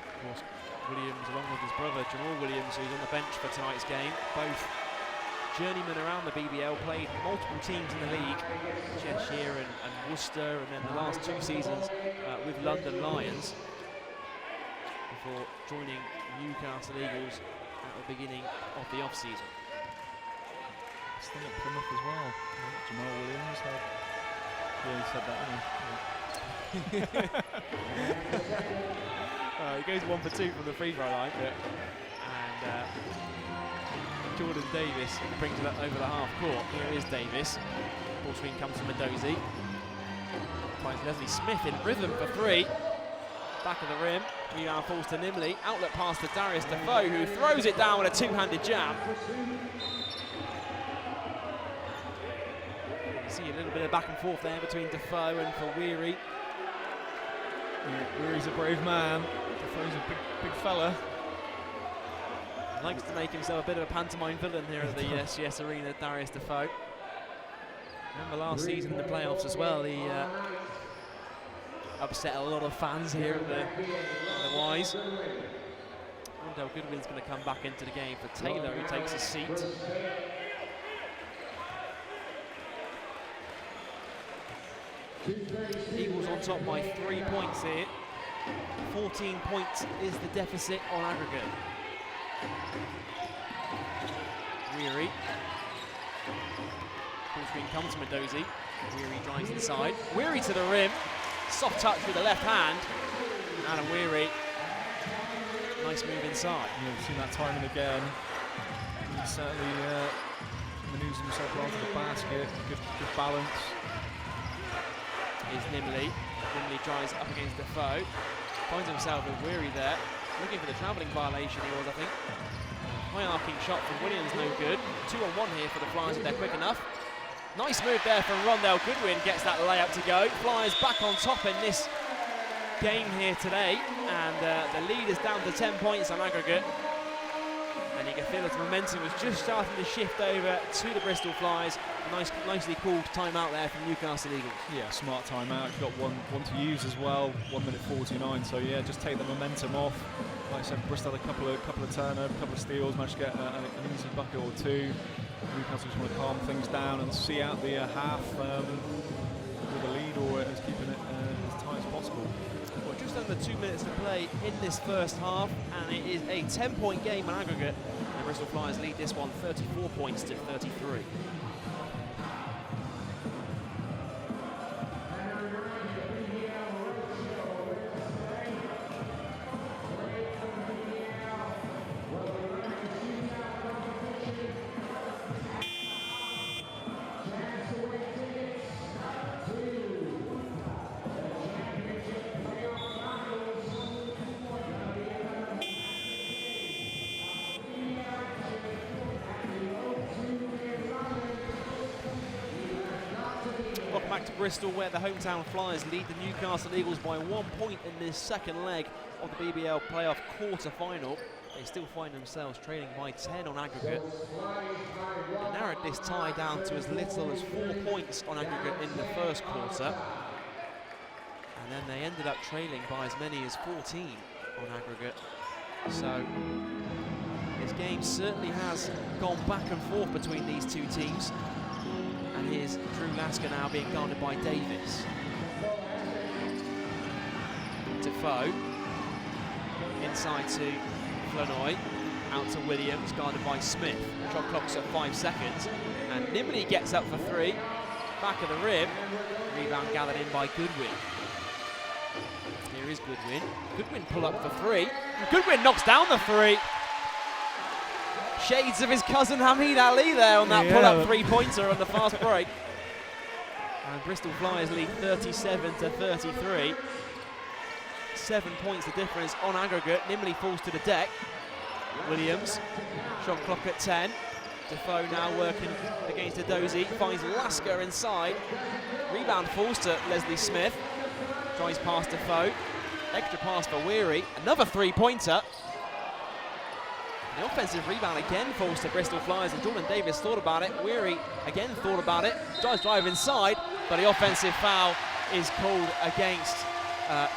Of course, Williams, along with his brother Jamal Williams, who's on the bench for tonight's game, both journeyman around the BBL, played multiple teams in the league, Cheshire and Worcester, and then the last 2 seasons with London Lions, before joining Newcastle Eagles at the beginning of the off-season. Still at Plymouth as well. Jamal Williams had. Yeah, he said that, didn't he? He goes 1 for 2 from the free throw line. Yeah. And Jordan Davis brings it up over the half court. Here is Davis. Ball screen comes from Edozie. Finds Leslie Smith in rhythm for 3. Back of the rim. Rebound falls to Nimley. Outlet pass to Darius Defoe, who throws it down with a 2-handed jam. You see a little bit of back and forth there between Defoe and for Weary. Yeah, Weary's a brave man. Defoe's a big fella. Likes to make himself a bit of a pantomime villain here at the SGS Arena, Darius Defoe. Remember last season in the playoffs as well, he upset a lot of fans here at the Wise. Wendell Goodwin's going to come back into the game for Taylor, who takes his seat. Eagles on top by 3 points here 14 points is the deficit on aggregate. Weary. Full screen comes to Mendozi. Weary drives inside. Weary to the rim. Soft touch with the left hand. Adam Weary. Nice move inside. Yeah, we've seen that time and again. He certainly maneuvers himself around to the basket. Good balance. Is Nimley. Nimley drives up against Defoe. Finds himself with Weary there. Looking for the travelling violation he was, I think. High arcing shot from Williams, no good. 2-on-1 here for the Flyers if they're quick enough. Nice move there from Rondell Goodwin, gets that layup to go. Flyers back on top in this game here today, and the lead is down to 10 points on aggregate. And you can feel that the momentum was just starting to shift over to the Bristol Flyers. Nicely called timeout there from Newcastle Eagles. Yeah, smart timeout. You've got one to use as well. 1:49. So yeah, just take the momentum off. Like I said, Bristol had a couple of turnovers, a couple of steals, managed to get an easy bucket or two. Newcastle just want to calm things down and see out the half with a lead, or just keeping it as tight as possible. Well, just under 2 minutes to play in this first half, and it is a 10-point game on aggregate. The Bristol Flyers lead this one 34 points to 33. Back to Bristol, where the hometown Flyers lead the Newcastle Eagles by 1 point in this second leg of the BBL playoff quarter-final. They still find themselves trailing by 10 on aggregate. They narrowed this tie down to as little as 4 points on aggregate in the first quarter. And then they ended up trailing by as many as 14 on aggregate. So this game certainly has gone back and forth between these two teams. And here's Drew Lasker now being guarded by Davis. Defoe, inside to Flanoy, out to Williams, guarded by Smith. Shot clock's at 5 seconds, and Nimley gets up for three, back of the rim, rebound gathered in by Goodwin. Here is Goodwin. Goodwin pull up for three, and Goodwin knocks down the three. Shades of his cousin Hamid Ali there on that pull-up three-pointer on the fast break. And Bristol Flyers lead 37 to 33. 7 points the difference on aggregate. Nimley falls to the deck. Williams, shot clock at 10. Defoe now working against Adozi, finds Lasker inside. Rebound falls to Leslie Smith. Drives past Defoe. Extra pass for Weary. Another three-pointer. The offensive rebound again falls to Bristol Flyers, and Jordan Davis thought about it. Weary again thought about it. Does drive inside, but the offensive foul is called against. I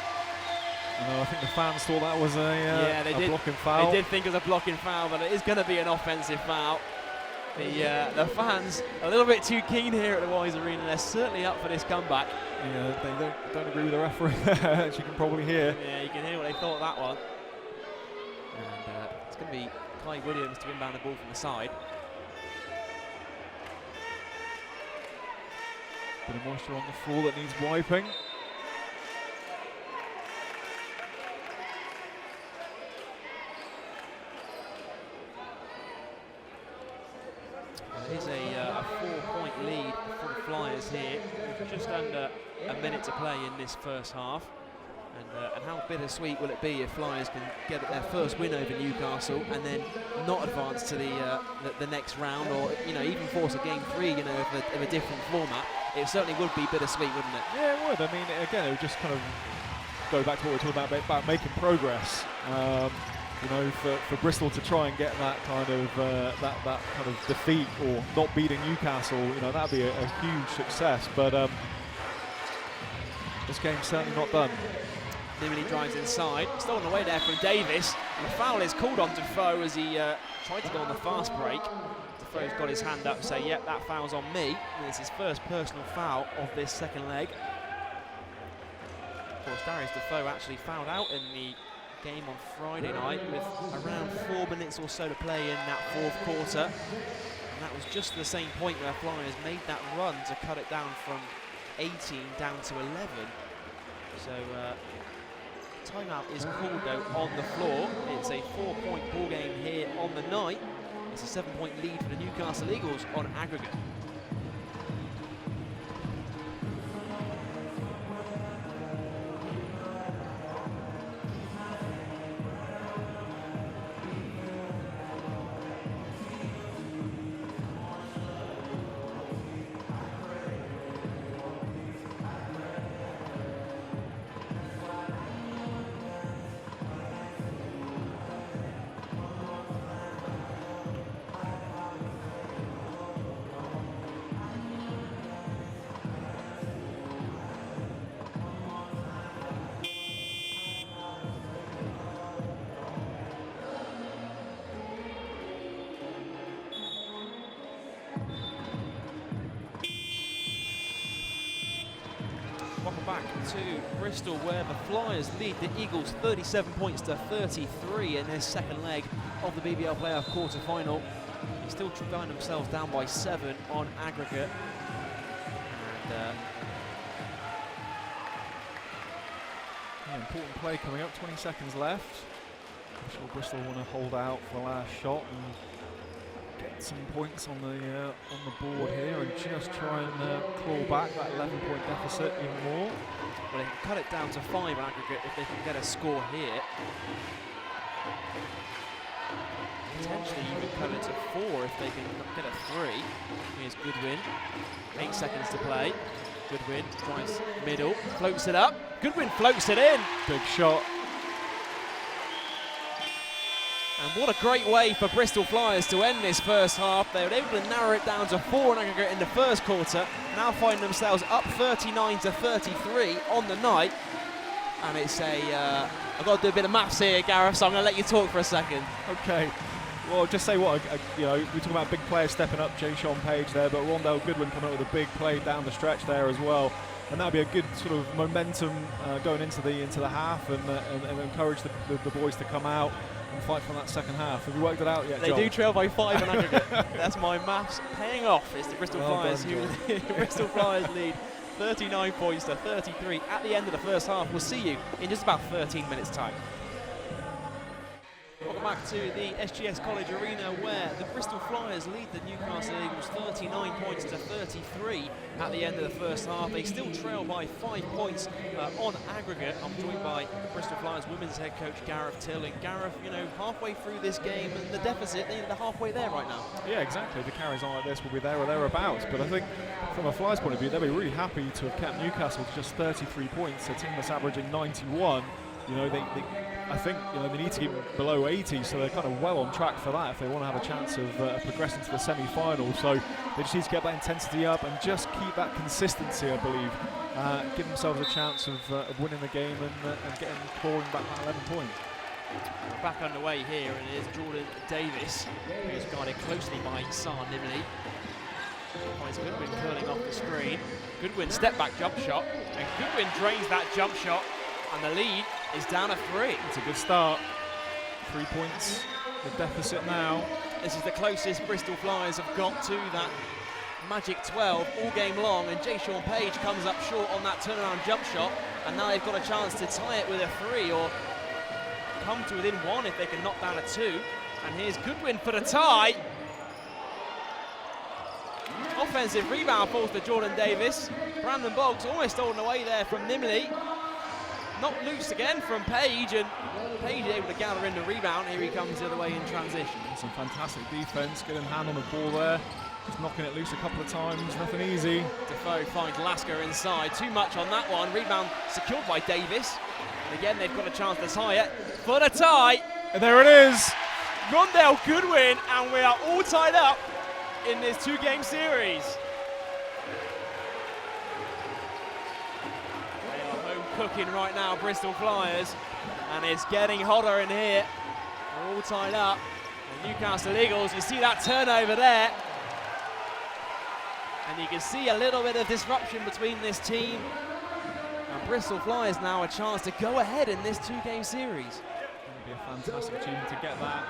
think the fans thought that was a blocking foul. They did think it was a blocking foul, but it is going to be an offensive foul. The fans a little bit too keen here at the Wise Arena. They're certainly up for this comeback. Yeah, they don't agree with the referee, as you can probably hear. Yeah, you can hear what they thought of that one. And it's going to be Kai Williams to inbound the ball from the side. Bit of moisture on the floor that needs wiping. It is a 4-point lead for the Flyers here, with just under a minute to play in this first half. And how bittersweet will it be if Flyers can get their first win over Newcastle and then not advance to the next round, or even force a game 3 of a different format. It certainly would be bittersweet, wouldn't it? Yeah, it would. I mean, again, it would just kind of go back to what we were talking about making progress. For Bristol to try and get that kind of defeat, or not beating Newcastle, that'd be a huge success. But this game's certainly not done. Nimley drives inside, stolen away there from Davis, and the foul is called on Defoe as he tried to go on the fast break. Defoe's got his hand up, saying, yep, that foul's on me. And it's his first personal foul of this second leg. course, Darius Defoe actually fouled out in the game on Friday night with around 4 minutes or so to play in that fourth quarter. And that was just the same point where Flyers made that run to cut it down from 18 down to 11. So timeout is called though on the floor. It's a 4-point ball game here on the night. It's a 7-point lead for the Newcastle Eagles on aggregate. Welcome back to Bristol, where the Flyers lead the Eagles 37 points to 33 in their second leg of the BBL playoff quarter-final. They still find themselves down by 7 on aggregate. And important play coming up, 20 seconds left. I'm sure Bristol want to hold out for the last shot and get some points on the board here and just try and claw back that 11-point deficit even more. Well, they can cut it down to 5 on aggregate if they can get a score here. Potentially even cut it to 4 if they can get a 3. Here's Goodwin, 8 seconds to play. Goodwin tries middle, floats it up. Goodwin floats it in. Big shot. And what a great way for Bristol Flyers to end this first half. They were able to narrow it down to 4 on aggregate in the first quarter. Now find themselves up 39 to 33 on the night. And it's I've got to do a bit of maths here, Gareth, so I'm going to let you talk for a second. Okay. Well, just say what, we talk about big players stepping up, Jay-Sean Page there, but Rondell Goodwin coming up with a big play down the stretch there as well. And that'll be a good sort of momentum going into the half and encourage the boys to come out and fight for that second half. Have you worked it out yet, They John? do trail by 5 on aggregate. That's my maths paying off. It's the Bristol Flyers Bristol Flyers lead 39 points to 33 at the end of the first half. We'll see you in just about 13 minutes time. Welcome back to the SGS College Arena, where the Bristol Flyers lead the Newcastle Eagles 39 points to 33 at the end of the first half. They still trail by 5 points on aggregate. I'm joined by Bristol Flyers women's head coach Gareth Till. And Gareth, halfway through this game and the deficit, they're halfway there right now. Yeah, exactly. If it carries on like this, we'll be there or thereabouts. But I think from a Flyers point of view, they'll be really happy to have kept Newcastle to just 33 points, a team that's averaging 91. I think they need to keep below 80, so they're kind of well on track for that if they want to have a chance of progressing to the semi-final. So they just need to get that intensity up and just keep that consistency, I believe. Give themselves a chance of winning the game and getting clawing back that 11 points. We're back underway here, and it is Jordan Davis, who's guarded closely by Saar Nimley. Finds Goodwin curling off the screen. Goodwin step-back jump shot, and Goodwin drains that jump shot, and the lead is down to 3. It's a good start. 3 points, the deficit now. This is the closest Bristol Flyers have got to that magic 12 all game long, and Jay-Sean Page comes up short on that turnaround jump shot, and now they've got a chance to tie it with a 3 or come to within 1 if they can knock down a 2. And here's Goodwin for the tie. Offensive rebound falls to Jordan Davis. Brandon Boggs almost stolen away there from Nimley. Not loose again from Page, and Page able to gather in the rebound. Here he comes the other way in transition. Some fantastic defense, getting a hand on the ball there. Just knocking it loose a couple of times, nothing easy. Defoe finds Lasker inside. Too much on that one. Rebound secured by Davis. And again, they've got a chance to tie it. For the tie. And there it is. Rondell Goodwin, and we are all tied up in this 2-game series. Cooking right now, Bristol Flyers, and it's getting hotter in here. We're all tied up. The Newcastle Eagles, you see that turnover there, and you can see a little bit of disruption between this team. And Bristol Flyers now a chance to go ahead in this 2-game series. It would be a fantastic achievement to get that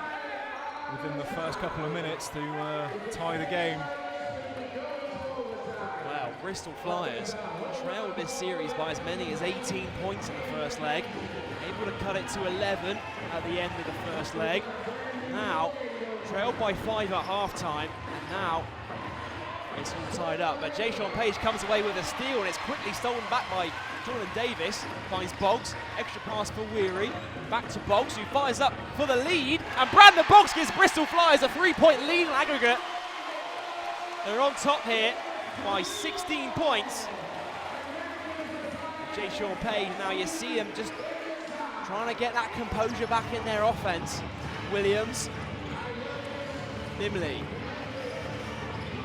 within the first couple of minutes to tie the game. Well, Bristol Flyers trailed this series by as many as 18 points in the first leg, able to cut it to 11 at the end of the first leg. Now, trailed by 5 at half-time, and now it's all tied up. But Jay-Sean Page comes away with a steal, and it's quickly stolen back by Jordan Davis. Finds Boggs, extra pass for Weary. Back to Boggs, who fires up for the lead, and Brandon Boggs gives Bristol Flyers a 3-point lead in aggregate. They're on top here by 16 points. Jay-Sean Page, now you see him just trying to get that composure back in their offense. Williams, Nimley.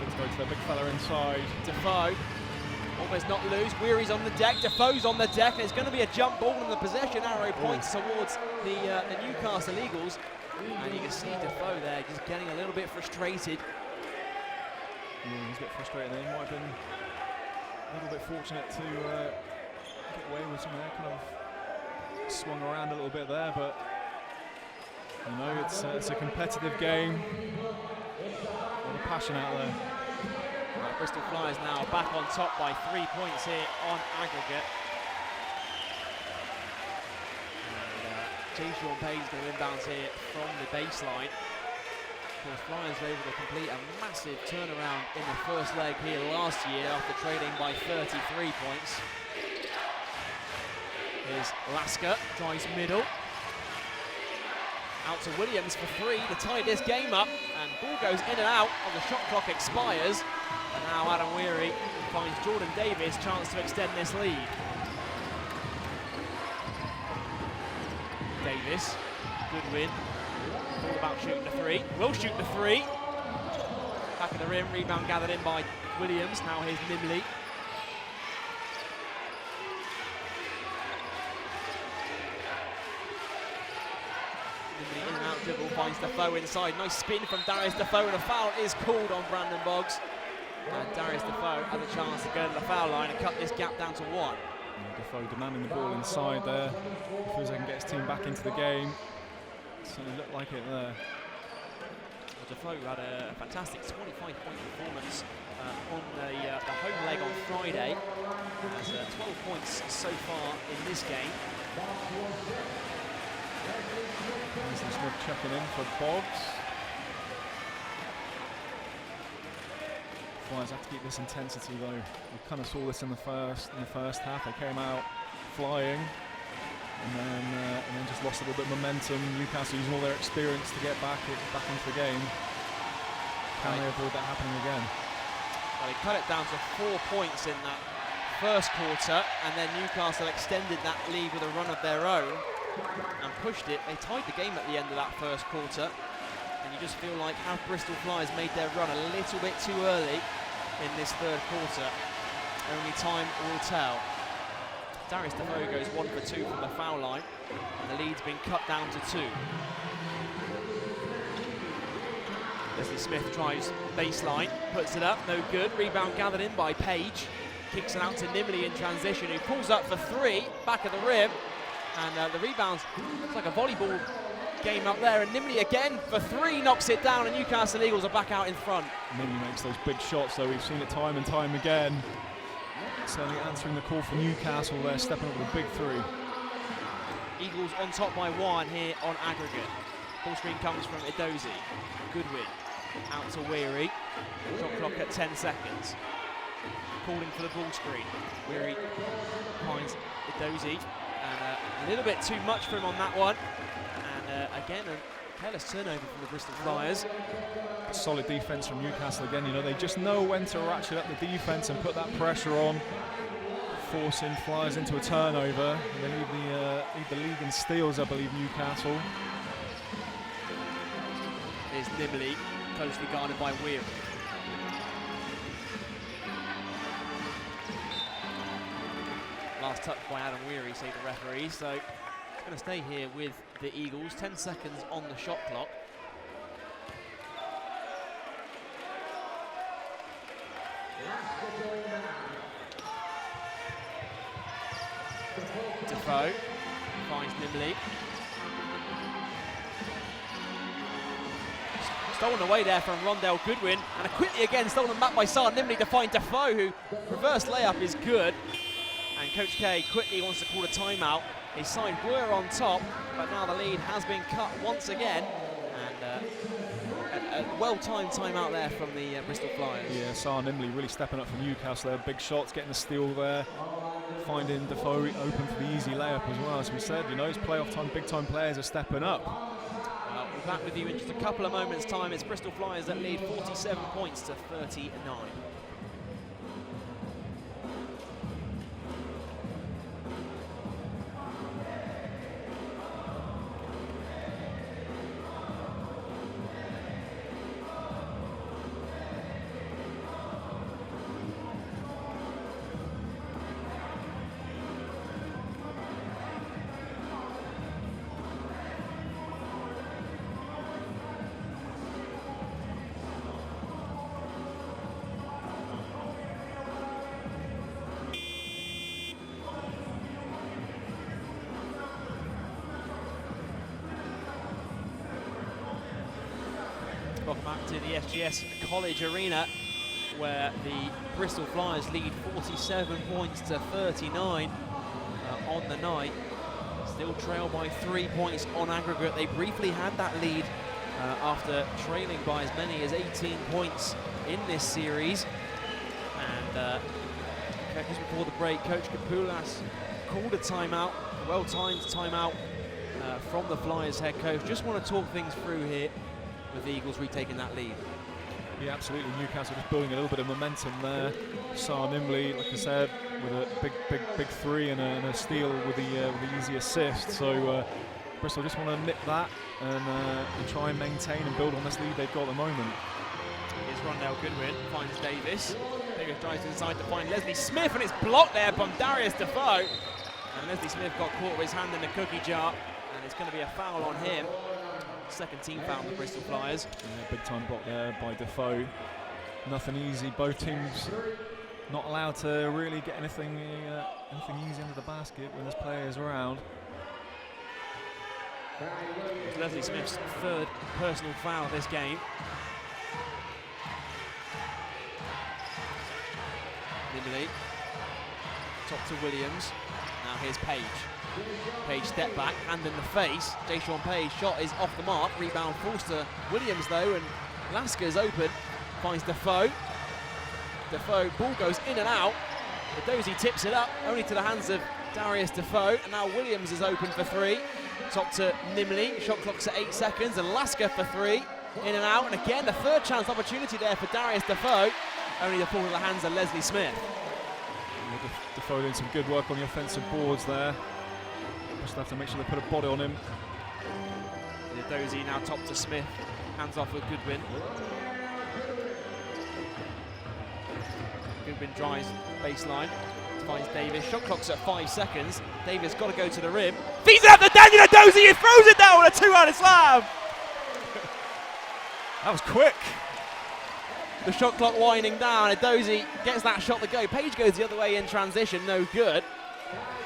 Let's go to the big fella inside. Defoe, almost not loose. Weary's on the deck, Defoe's on the deck, and it's going to be a jump ball, and the possession arrow points towards the Newcastle Eagles. And you can see Defoe there just getting a little bit frustrated. Yeah, he's a bit frustrated there. He might have been a little bit fortunate to get away with some of that, kind of swung around a little bit there, but you know, it's a competitive game. A lot of passion out there. Right, Bristol Flyers now back on top by 3 points here on aggregate. Jay-Sean Page going to inbounds here from the baseline. Of course, Flyers were able to complete a massive turnaround in the first leg here last year after trailing by 33 points. Here's Lasker, drives middle. Out to Williams for 3 to tie this game up, and ball goes in and out as the shot clock expires. And now Adam Weary finds Jordan Davis chance to extend this lead. Davis, good win. All about shooting the 3. Will shoot the 3. Back of the rim, rebound gathered in by Williams. Now here's Nimley. In and out dribble, finds Defoe inside. Nice spin from Darius Defoe, and a foul is called on Brandon Boggs. And Darius Defoe has a chance to go to the foul line and cut this gap down to 1. Defoe demanding the ball inside there. He feels he can get his team back into the game. Certainly looked like it there. Well, Defoe had a fantastic 25-point performance on the home leg on Friday. Has 12 points so far in this game. Smith checking in for Boggs. Flyers have to keep this intensity though. We kind of saw this in the first half. They came out flying, and then just lost a little bit of momentum. Newcastle using all their experience to get back into the game. Can they avoid that happening again? Well, they cut it down to 4 points in that first quarter, and then Newcastle extended that lead with a run of their own and pushed it. They tied the game at the end of that first quarter, and you just feel like have Bristol Flyers made their run a little bit too early in this third quarter. Only time will tell. Darius Defoe goes 1 for 2 from the foul line, and the lead's been cut down to 2. Leslie Smith drives baseline, puts it up, no good. Rebound gathered in by Page. Kicks it out to Nimley in transition, who pulls up for 3, back of the rim. And the rebound looks like a volleyball game up there. And Nimley again for 3, knocks it down, and Newcastle Eagles are back out in front. Nimley makes those big shots, though. We've seen it time and time again. Certainly answering the call for Newcastle there, stepping up with a big 3. Eagles on top by 1 here on aggregate. Ball screen comes from Edozie. Goodwin out to Weary. Shot clock at 10 seconds. Calling for the ball screen. Weary finds Edozie, and a little bit too much for him on that one. And again, a careless turnover from the Bristol Flyers. Solid defense from Newcastle again. You know, they just know when to ratchet up the defense and put that pressure on, forcing Flyers into a turnover. And they lead the league in steals, I believe, Newcastle. Here's Nimley, closely guarded by Weary. Last touch by Adam Weary, say the referee. So it's going to stay here with the Eagles. 10 seconds on the shot clock. Defoe finds Nimley. Stolen away there from Rondell Goodwin, and quickly again stolen back by Saar Nimley to find Defoe, who reverse layup is good. And Coach K quickly wants to call a timeout. His side were on top, but now the lead has been cut once again. And a well-timed timeout there from the Bristol Flyers. Yeah, Saar Nimley really stepping up for Newcastle there. Big shots, getting the steal there. Finding Defoe open for the easy layup as well. As we said, you know, it's playoff time, big-time players are stepping up. Well, we're back with you in just a couple of moments' time. It's Bristol Flyers that lead 47 points to 39. Welcome back to the SGS College Arena, where the Bristol Flyers lead 47 points to 39 on the night. Still trail by 3 points on aggregate. They briefly had that lead after trailing by as many as 18 points in this series. And just before the break, Coach Kapulas called a timeout, a well-timed timeout from the Flyers head coach. Just want to talk things through here with the Eagles retaking that lead. Yeah, absolutely. Newcastle just building a little bit of momentum there. Saar Nimley, like I said, with a big three and a steal with the easy assist. So Bristol just want to nip that and try and maintain and build on this lead they've got at the moment. Here's Rondell Goodwin, finds Davis. Davis drives inside to find Leslie Smith, and it's blocked there from Darius Defoe. And Leslie Smith got caught with his hand in the cookie jar, and it's going to be a foul on him. Second team foul on the Bristol Flyers. Yeah, big time block there by Defoe. Nothing easy. Both teams not allowed to really get anything easy under the basket when there's players around. It's Leslie Smith's third personal foul this game. Nimley, top to Williams. Now here's Page. Page step back, hand in the face. Jayshawn Page shot is off the mark. Rebound falls to Williams though, and Lasker's open. Finds Defoe. Defoe, ball goes in and out. Dozy tips it up, only to the hands of Darius Defoe. And now Williams is open for three. Top to Nimley. Shot clock's at 8 seconds, and Lasker for three. In and out, and again the third chance opportunity there for Darius Defoe. Only to fall to the hands of Leslie Smith. Yeah, Defoe doing some good work on the offensive boards there. Just have to make sure they put a body on him. Dozy now top to Smith. Hands off with Goodwin. Goodwin drives baseline. Finds Davis. Shot clock's at 5 seconds. Davis got to go to the rim. Feeds it up to Daniel Dozy. He throws it down with a two-handed slam. That was quick. The shot clock winding down. And Dozy gets that shot to go. Page goes the other way in transition. No good.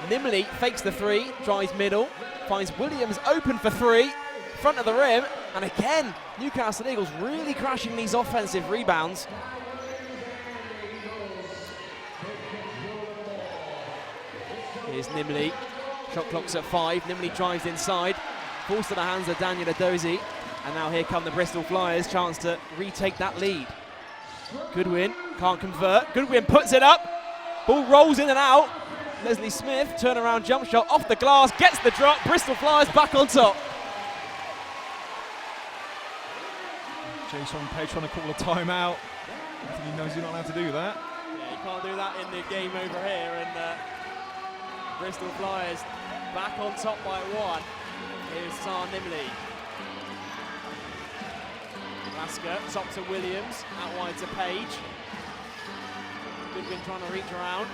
Nimley fakes the three, drives middle, finds Williams open for three, front of the rim, and again, Newcastle Eagles really crashing these offensive rebounds. Here's Nimley, shot clock's at 5, Nimley drives inside, falls to the hands of Daniel Dozy, and now here come the Bristol Flyers, chance to retake that lead. Goodwin can't convert, Goodwin puts it up, ball rolls in and out. Leslie Smith, turnaround jump shot off the glass, gets the drop. Bristol Flyers back on top. Jayshawn Page trying to call a timeout. I think he knows he's not allowed to do that. Yeah, you can't do that in the game over here. And Bristol Flyers back on top by 1. Here's Saar Nimley. Lasker, top to Williams, out wide to Page. Goodwin trying to reach around.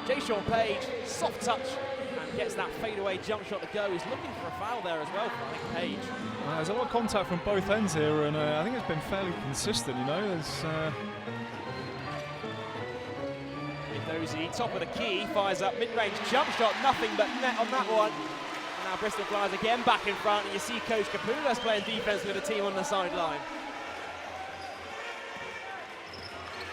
Jayshawn Page, soft touch, and gets that fadeaway jump shot to go. He's looking for a foul there as well for I think Page. There's a lot of contact from both ends here, and I think it's been fairly consistent, you know. There's Nosey, top of the key, fires up mid-range jump shot, nothing but net on that one. And now Bristol Flyers again back in front, and you see Coach Kapulas playing defense with the team on the sideline.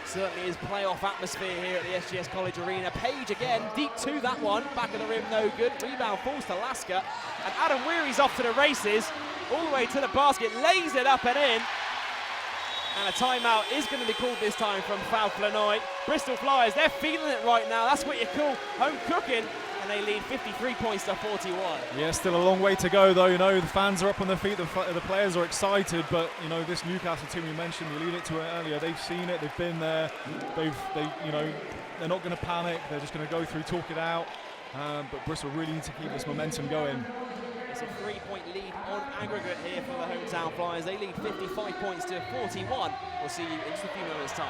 Certainly is playoff atmosphere here at the SGS College Arena. Page again, deep to that one, back of the rim, no good. Rebound falls to Lasker, and Adam Weary's off to the races, all the way to the basket, lays it up and in. And a timeout is going to be called this time from Fal Flanoy. Bristol Flyers, they're feeling it right now. That's what you call home cooking. And they lead 53 points to 41. Yeah, still a long way to go though. You know, the fans are up on their feet, the players are excited, but you know, this Newcastle team we mentioned, we alluded to it earlier, they've seen it, they've been there, you know, they're not going to panic, they're just going to go through, talk it out. But Bristol really need to keep this momentum going. It's a 3-point lead on aggregate here for the hometown Flyers. They lead 55 points to 41. We'll see you in just a few moments' time.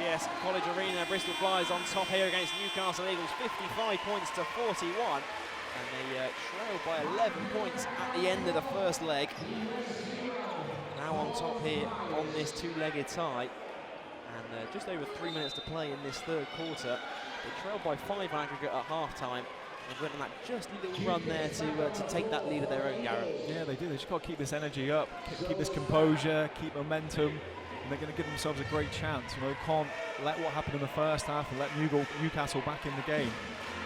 Yes, College Arena, Bristol Flyers on top here against Newcastle Eagles, 55 points to 41. And they trail by 11 points at the end of the first leg. Now on top here on this two-legged tie. And just over 3 minutes to play in this third quarter. They trail by 5 aggregate at half-time. They've went on that just little run there to take that lead of their own, Gareth. Yeah, they do. They just got to keep this energy up, keep this composure, keep momentum. And they're going to give themselves a great chance. You know, can't let what happened in the first half and let Newcastle back in the game.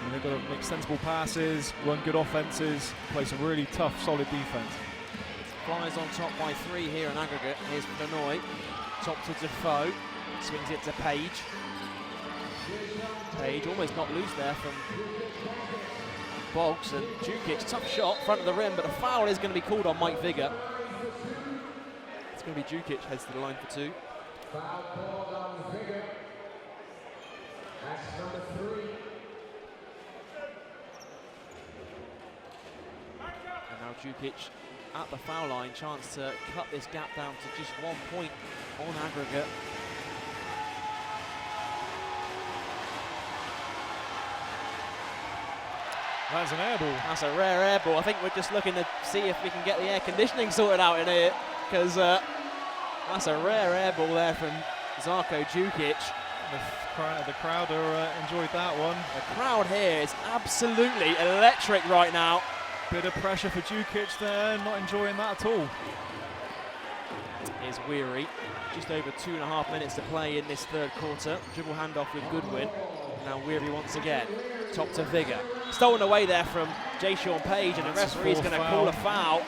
And they've got to make sensible passes, run good offences, play some really tough, solid defence. Flyers on top by 3 here in aggregate. Here's Flanoy, top to Defoe, swings it to Page. Page almost not loose there from Boggs, and Jukic, tough shot, front of the rim, but a foul is going to be called on Mike Vigor. It's going to be Jukic, heads to the line for 2. Foul called on Vigor. That's number 3. And now Jukic at the foul line, chance to cut this gap down to just 1 point on aggregate. That's an air ball. That's a rare air ball. I think we're just looking to see if we can get the air conditioning sorted out in here, because that's a rare air ball there from Zarko Jukic. The crowd enjoyed that one. The crowd here is absolutely electric right now. Bit of pressure for Jukic there, not enjoying that at all. Here's Weary, just over 2.5 minutes to play in this third quarter. Dribble handoff with Goodwin. Now Weary once again, top to Vigor. Stolen away there from Jay-Sean Page, and the referee's going to call a foul.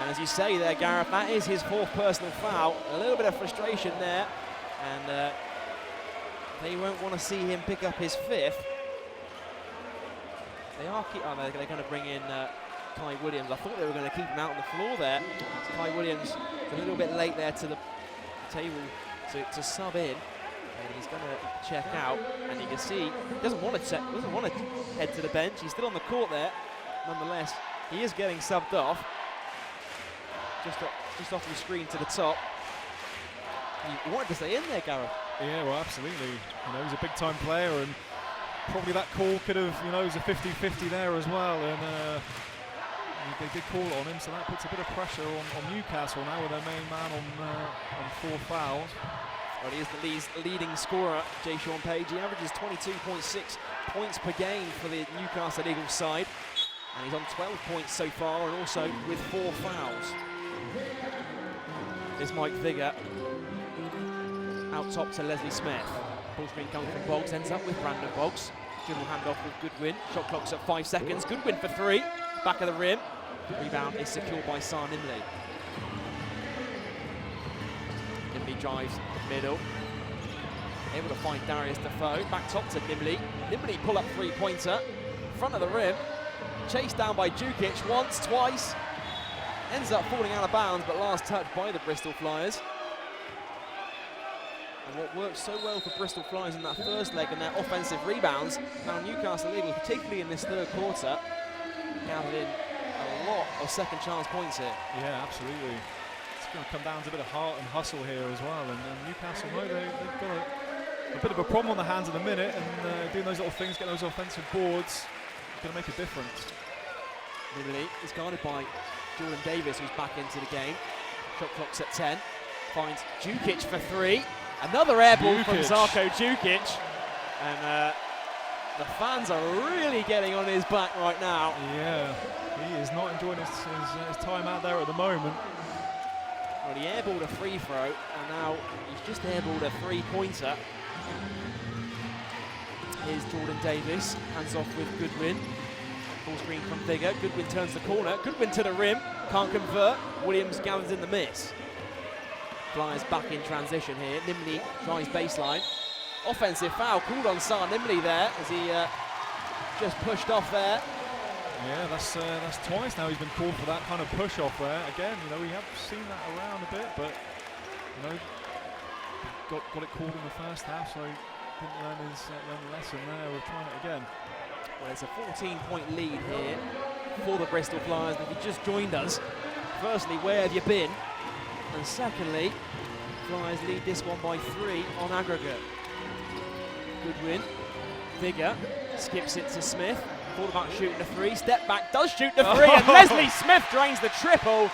And as you say there, Gareth, that is his 4th personal foul. A little bit of frustration there, and they won't want to see him pick up his 5th. They are they're going to bring in Kai Williams. I thought they were going to keep him out on the floor there. Kai Williams is a little bit late there to the table to sub in, and he's going to check out. And you can see he doesn't want to head to the bench. He's still on the court there. Nonetheless, he is getting subbed off. Just off the screen to the top. He wanted to stay in there, Gareth. Yeah, well, absolutely. You know, he's a big-time player, and probably that call could have, you know, it was a 50-50 there as well, and they did call on him, so that puts a bit of pressure on Newcastle now with their main man on 4 fouls. Well, he is the leading scorer, Jay-Sean Page. He averages 22.6 points per game for the Newcastle Eagles side, and he's on 12 points so far, and also with 4 fouls. Here's Mike Vigor out top to Leslie Smith. Ball screen coming from Boggs, ends up with Brandon Boggs. Dribble handoff with Goodwin. Shot clock's at 5 seconds. Goodwin for 3. Back of the rim. Rebound is secured by Sar Nimley. Nimley drives middle. Able to find Darius Defoe. Back top to Nimley. Nimley pull up 3-pointer. Front of the rim. Chased down by Jukic once, twice. ends up falling out of bounds, but last touch by the Bristol Flyers. And what worked so well for Bristol Flyers in that first leg and their offensive rebounds, now Newcastle Eagles, particularly in this third quarter, gathered in a lot of second chance points here. Yeah, absolutely. It's going to come down to a bit of heart and hustle here as well. And Newcastle, no, they've got a bit of a problem on their hands at the minute, and doing those little things, getting those offensive boards, going to make a difference. Nibley is guarded by Jordan Davis, who's back into the game. Shot clock's at 10. Finds Jukic for 3. Another air ball from Zarko Jukic. And the fans are really getting on his back right now. Yeah, he is not enjoying his time out there at the moment. Well, he airballed a free throw, and now he's just airballed a three-pointer. Here's Jordan Davis, hands off with Goodwin. Ball screen from Vigor. Goodwin turns the corner. Goodwin to the rim, can't convert. Williams gathers in the miss. Flyers back in transition here. Nimley tries baseline. Offensive foul called on Sar Nimley there as he just pushed off there. Yeah, that's twice now he's been called for that kind of push off there. Again, we have seen that around a bit, but got it called in the first half, so didn't learn the lesson there. We're trying it again. Well, it's a 14-point lead here for the Bristol Flyers. If you just joined us, firstly, where have you been? And secondly, Flyers lead this one by 3 on aggregate. Goodwin, Vigor, skips it to Smith. Thought about shooting the 3, step back, does shoot the 3, and Leslie Smith drains the triple.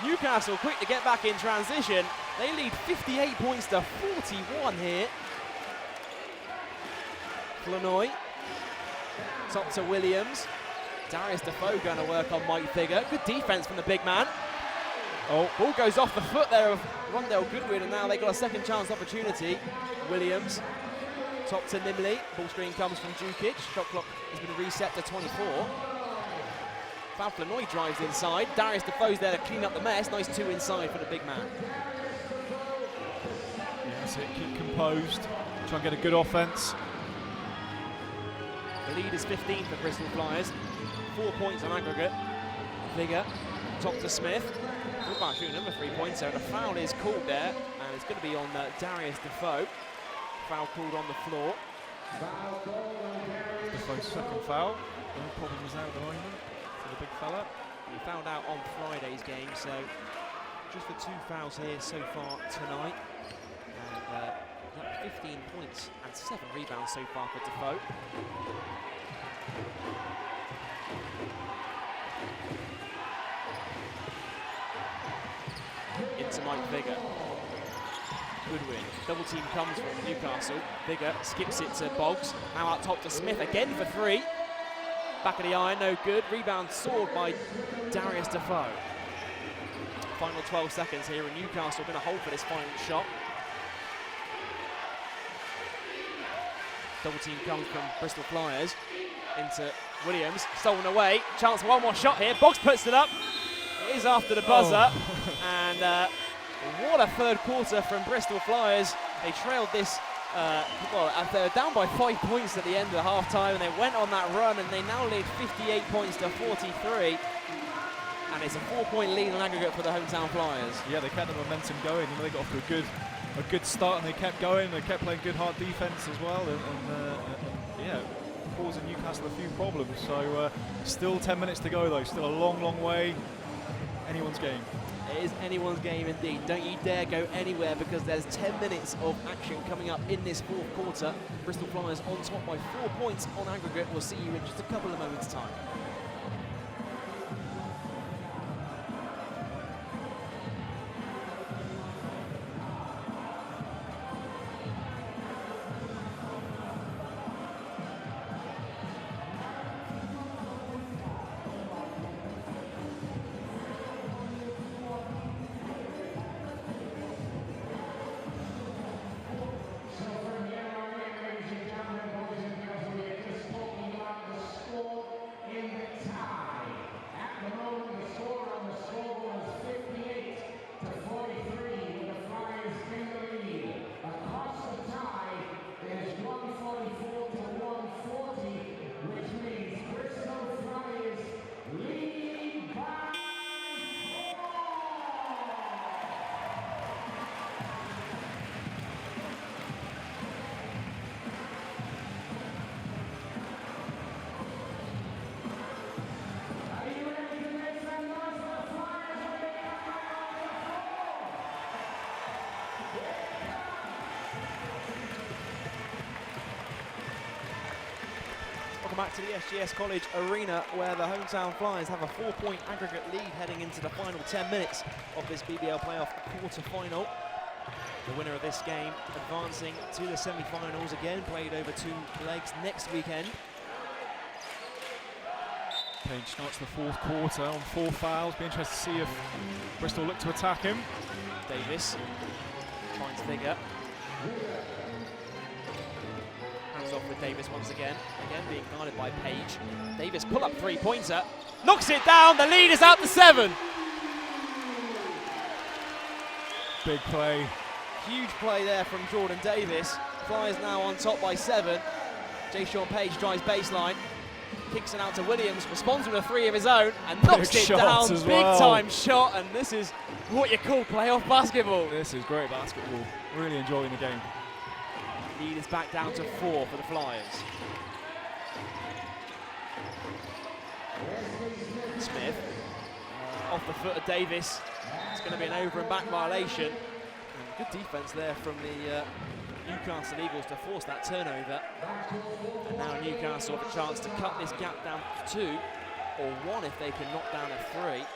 Newcastle quick to get back in transition. They lead 58 points to 41 here. Flanoy, top to Williams. Darius Defoe going to work on Mike Vigor. Good defense from the big man. Oh, ball goes off the foot there of Rondell Goodwin, and now they got a second chance opportunity. Williams, top to Nimley. Ball screen comes from Jukic. Shot clock has been reset to 24. Fab Flanoy drives inside. Darius Defoe's there to clean up the mess. Nice 2 inside for the big man. Yes, keep composed. Try and get a good offense. The lead is 15 for Bristol Flyers. 4 points on aggregate. Vigor, top to Smith. Thought about shooting another 3-pointer, and a foul is called there, and it's going to be on Darius Defoe. Foul called on the floor. Defoe's second foul. No problems there at the moment for the big fella. He fouled out on Friday's game, so just the 2 fouls here so far tonight. And 15 points and 7 rebounds so far for Defoe. Into Mike Vigor. Goodwin. Double team comes from Newcastle. Vigor skips it to Boggs. Now out top to Smith again for 3. Back of the iron, no good. Rebound soared by Darius Defoe. Final 12 seconds here, and Newcastle going to hold for this final shot. Double team comes from Bristol Flyers into Williams. Stolen away. Chance for one more shot here. Boggs puts it up. It is after the buzzer. And what a third quarter from Bristol Flyers. They trailed this, they were down by 5 points at the end of the half time, and they went on that run, and they now lead 58 points to 43. And it's a 4-point lead on aggregate for the hometown Flyers. Yeah, they kept the momentum going. They got off to a good start, and they kept going. They kept playing good hard defense as well, and causing Newcastle a few problems. So still 10 minutes to go though. Still a long way. Anyone's game. It is anyone's game indeed. Don't you dare go anywhere, because there's 10 minutes of action coming up in this fourth quarter. Bristol Flyers on top by 4 points on aggregate. We'll see you in just a couple of moments' time. welcome back to the SGS College Arena, where the hometown Flyers have a 4-point aggregate lead heading into the final 10 minutes of this BBL playoff quarter-final. The winner of this game advancing to the semi-finals, again played over 2 legs next weekend. Page starts the fourth quarter on 4 fouls. Be interested to see if Bristol look to attack him. Davis finds Figure. Hands off with Davis once again. Again being guarded by Page. Davis pull up 3-pointer. Knocks it down. The lead is out to 7. Big play. Huge play there from Jordan Davis. Flyers now on top by 7. Jay-Sean Page drives baseline. Kicks it out to Williams. Responds with a 3 of his own and knocks it down. Big time shot. And this is what you call playoff basketball. This is great basketball. Really enjoying the game. Lead is back down to 4 for the Flyers. Smith off the foot of Davis. It's going to be an over and back violation. And good defense there from the Newcastle Eagles to force that turnover. And now Newcastle have a chance to cut this gap down to 2, or 1 if they can knock down a 3.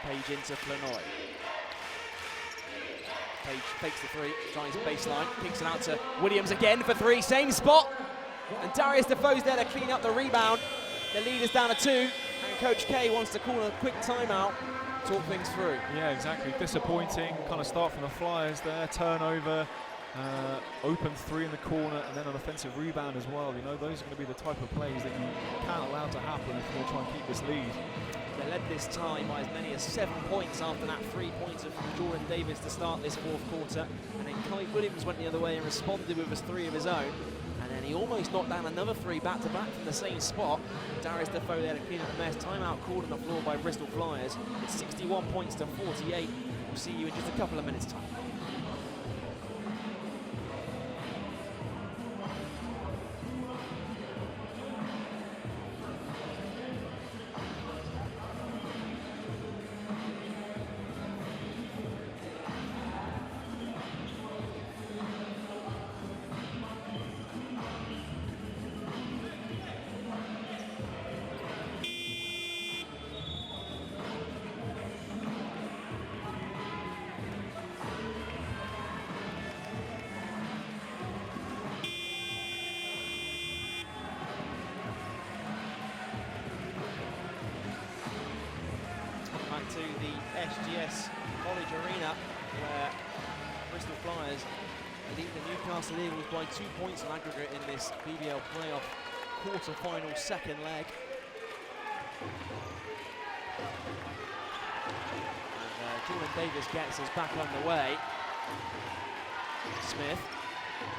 Page into Flanoy. Page fakes the 3, tries baseline, kicks it out to Williams again for 3, same spot. And Darius Defoe's there to clean up the rebound. The lead is down to 2, and Coach K wants to call a quick timeout, talk things through. Yeah, exactly. Disappointing kind of start from the Flyers there. Turnover, open 3 in the corner, and then an offensive rebound as well. You know, those are going to be the type of plays that you can't allow to happen if you're going to try and keep this lead. They led this tie by as many as 7 points after that 3-pointer from Jordan Davis to start this fourth quarter. And then Kai Williams went the other way and responded with his 3 of his own. And then he almost knocked down another 3 back-to-back from the same spot. Darius Defoe there to clean up the mess. Timeout called on the floor by Bristol Flyers. It's 61 points to 48. We'll see you in just a couple of minutes' time. To the SGS College Arena, where Bristol Flyers lead the Newcastle Eagles by 2 points on aggregate in this BBL playoff quarter-final second leg. And Jordan Davis gets us back on the way. Smith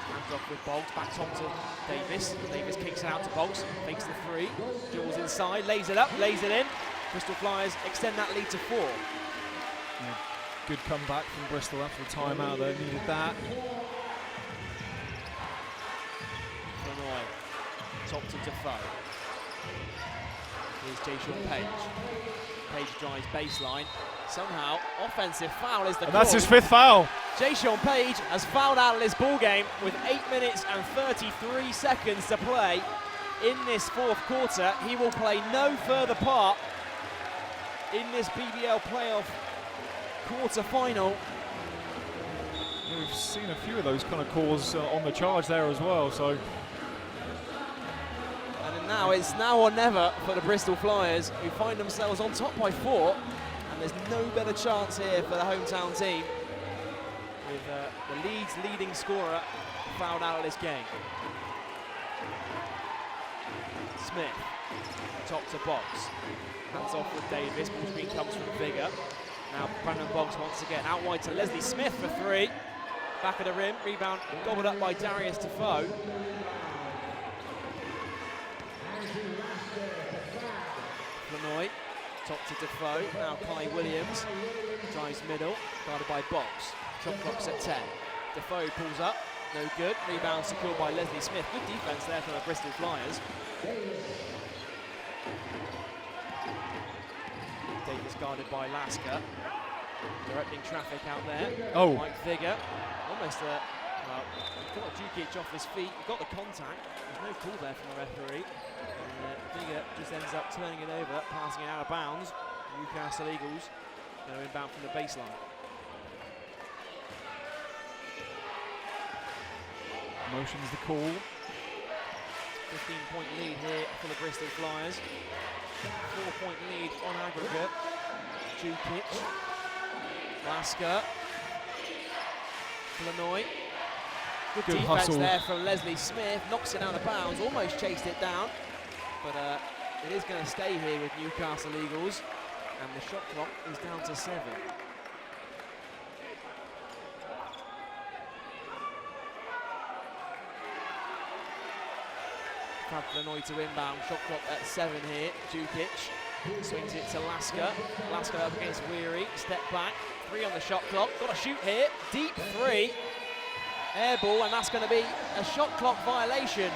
hands off with Boggs, back top to Davis. Davis kicks it out to Boggs, fakes the 3, dribbles inside, lays it up, lays it in. Bristol Flyers extend that lead to 4. Yeah, good comeback from Bristol after the timeout there, needed that. Flanoy, top to Defoe. Here's Jay-Sean Page. Page drives baseline. Somehow, offensive foul is the call. That's his 5th foul. Jay-Sean Page has fouled out of this ball game with 8 minutes and 33 seconds to play in this fourth quarter. He will play no further part in this BBL playoff quarter-final. Yeah, we've seen a few of those kind of calls on the charge there as well. So, and now it's now or never for the Bristol Flyers, who find themselves on top by 4, and there's no better chance here for the hometown team, with the Leeds leading scorer fouled out of this game. Smith, top to Boggs. Hands off with Davis, ball screen comes from Vigor. Now Brandon Boggs once again out wide to Leslie Smith for 3. Back of the rim, rebound gobbled up by Darius Defoe. Flanoy, top to Defoe. Now Kai Williams drives middle, guarded by Boggs. Shot clock's at 10. Defoe pulls up, no good. Rebound secured by Leslie Smith. Good defense there for the Bristol Flyers. Davis guarded by Lasker. Directing traffic out there. Oh. Mike Vigor. Almost well, got Jukic off his feet. He got the contact. There's no call there from the referee. And Vigor just ends up turning it over, passing it out of bounds. Newcastle Eagles go inbound from the baseline. Motion's the call. 15-point lead here for the Bristol Flyers. 4-point lead on aggregate. Jukic. Lasker. Flanoy. Good defense hustle there from Leslie Smith. Knocks it out of bounds. Almost chased it down. But it is going to stay here with Newcastle Eagles. And the shot clock is down to 7. Fab Flanoy to inbound. Shot clock at 7 here. Jukic swings it to Lasker. Lasker up against Weary. Step back. 3 on the shot clock. Got to shoot here. Deep 3. Air ball, and that's going to be a shot clock violation.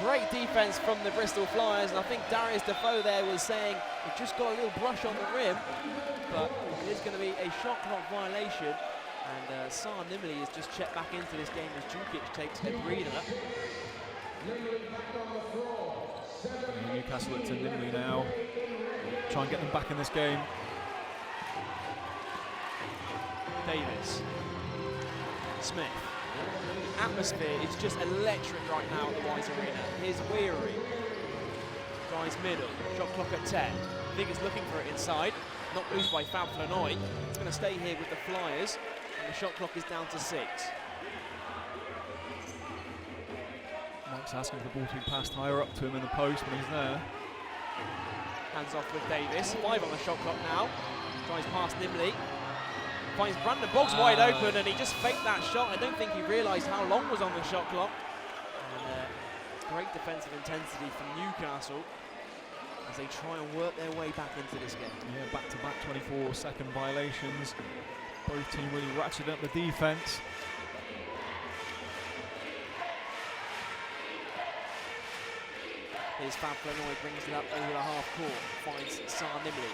Great defense from the Bristol Flyers, and I think Darius Defoe there was saying it just got a little brush on the rim, but it is going to be a shot clock violation. And Saar Nimley has just checked back into this game as Jukic takes a breather. Newcastle look to Nimley now. Try and get them back in this game. Davis. Smith. Atmosphere is just electric right now at the Wise Arena. Here's Weary. Drives middle. Shot clock at 10. Vigor's looking for it inside. Not loose by Fab Flanoy. It's going to stay here with the Flyers. And the shot clock is down to 6. Mike's asking for the ball to be passed higher up to him in the post when he's there. Hands off with Davis. 5 on the shot clock now. Tries past Nimley. Finds Brandon Boggs wide open, and he just faked that shot. I don't think he realised how long was on the shot clock. And great defensive intensity from Newcastle as they try and work their way back into this game. Yeah, back-to-back 24-second violations. Both teams really ratcheted up the defence. Here's Fab Flanoy, brings it up over the half court, finds Saar Nimley.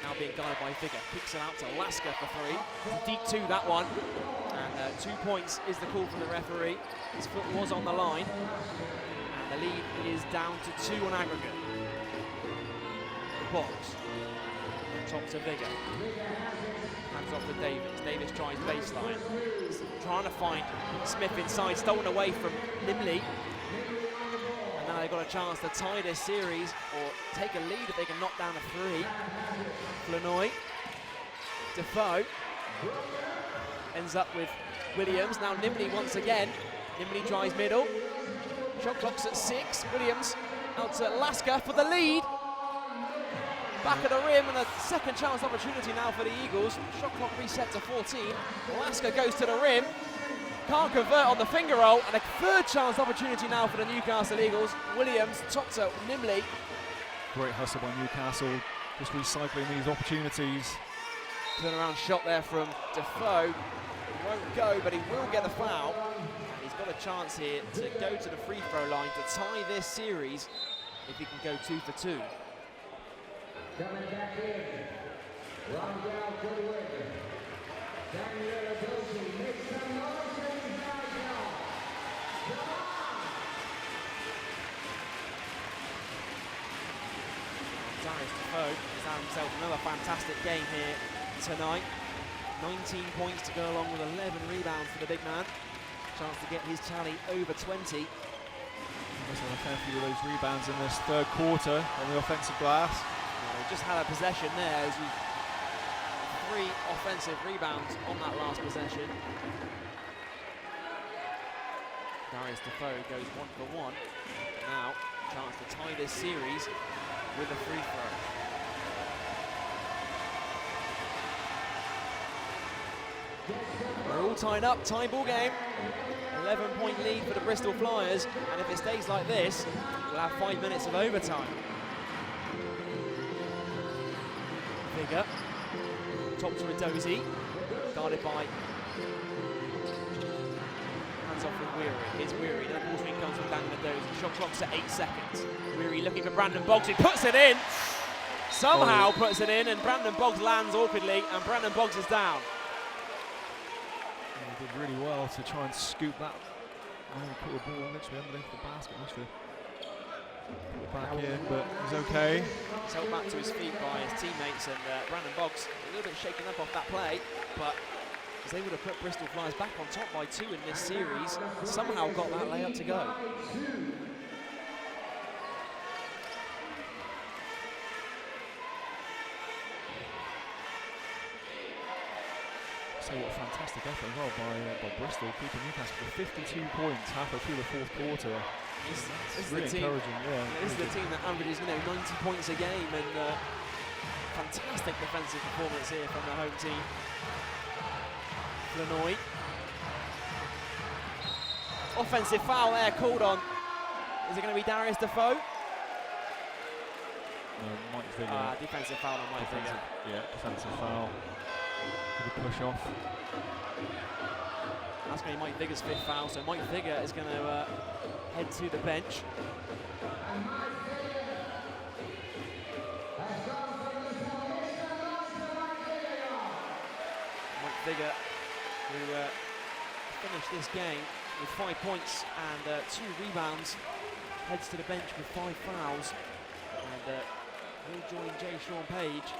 Now being guided by Vigor, kicks it out to Lasker for 3. Deep 2, that one. And 2 points is the call from the referee. His foot was on the line. And the lead is down to 2 on aggregate. Boggs. Top to Vigor. Hands off with Davis. Davis tries baseline. Trying to find Smith inside, stolen away from Nimley. And now they've got a chance to tie this series or take a lead if they can knock down a 3. Flanoy. Defoe. Ends up with Williams. Now Nimley once again. Nimley drives middle. Shot clock's at 6. Williams out to Lasker for the lead. Back at the rim and a second chance opportunity now for the Eagles. Shot clock reset to 14. Lasker goes to the rim. Can't convert on the finger roll, and a third chance opportunity now for the Newcastle Eagles. Williams, top to Nimley. Great hustle by Newcastle, just recycling these opportunities. Turnaround shot there from Defoe. Won't go, but he will get the foul. He's got a chance here to go to the free throw line to tie this series if he can go 2 for 2. Coming back in. Rondell Goodwin. Daniel Adosi makes some noise in now. Darius Defoe has had himself another fantastic game here tonight. 19 points to go along with 11 rebounds for the big man. Chance to get his tally over 20. Must have a fair few of those rebounds in this third quarter on the offensive glass. They just had a possession there as 3 offensive rebounds on that last possession. Darius Defoe goes 1 for 1. Now, chance to tie this series with a free throw. We're all tied up, tie ball game. 11-point lead for the Bristol Flyers, and if it stays like this, we'll have 5 minutes of overtime. Vigor, top to Adosi, guarded by, hands off with Weary. Here's Weary, then the ball swing comes from Daniel Adosi. Shot clock's at 8 seconds. Weary looking for Brandon Boggs, he puts it in. somehow puts it in, and Brandon Boggs lands awkwardly, and Brandon Boggs is down. He did really well to try and scoop that. Put the ball literally underneath the basket. Put it back in, but he's okay. He's held back to his feet by his teammates, and Brandon Boggs a little bit shaken up off that play, but was able to put Bristol Flyers back on top by 2 in this series. Somehow got that layup to go. So what a fantastic effort as well by Bristol, keeping Newcastle for 52 points halfway through the fourth quarter. This is really the team, encouraging, yeah. This is the team that averages 90 points a game, and fantastic defensive performance here from the home team. Flanoy. Offensive foul there called on. Is it going to be Darius Defoe? No, Mike Vigor. Defensive foul on Mike Vigor. Yeah, defensive foul. Good push off. That's going to be Mike Vigor's 5th foul, so Mike Vigor is going to head to the bench. Mike Vigor, who finished this game with 5 points and 2 rebounds, heads to the bench with 5 fouls, and will join Jay Sean Page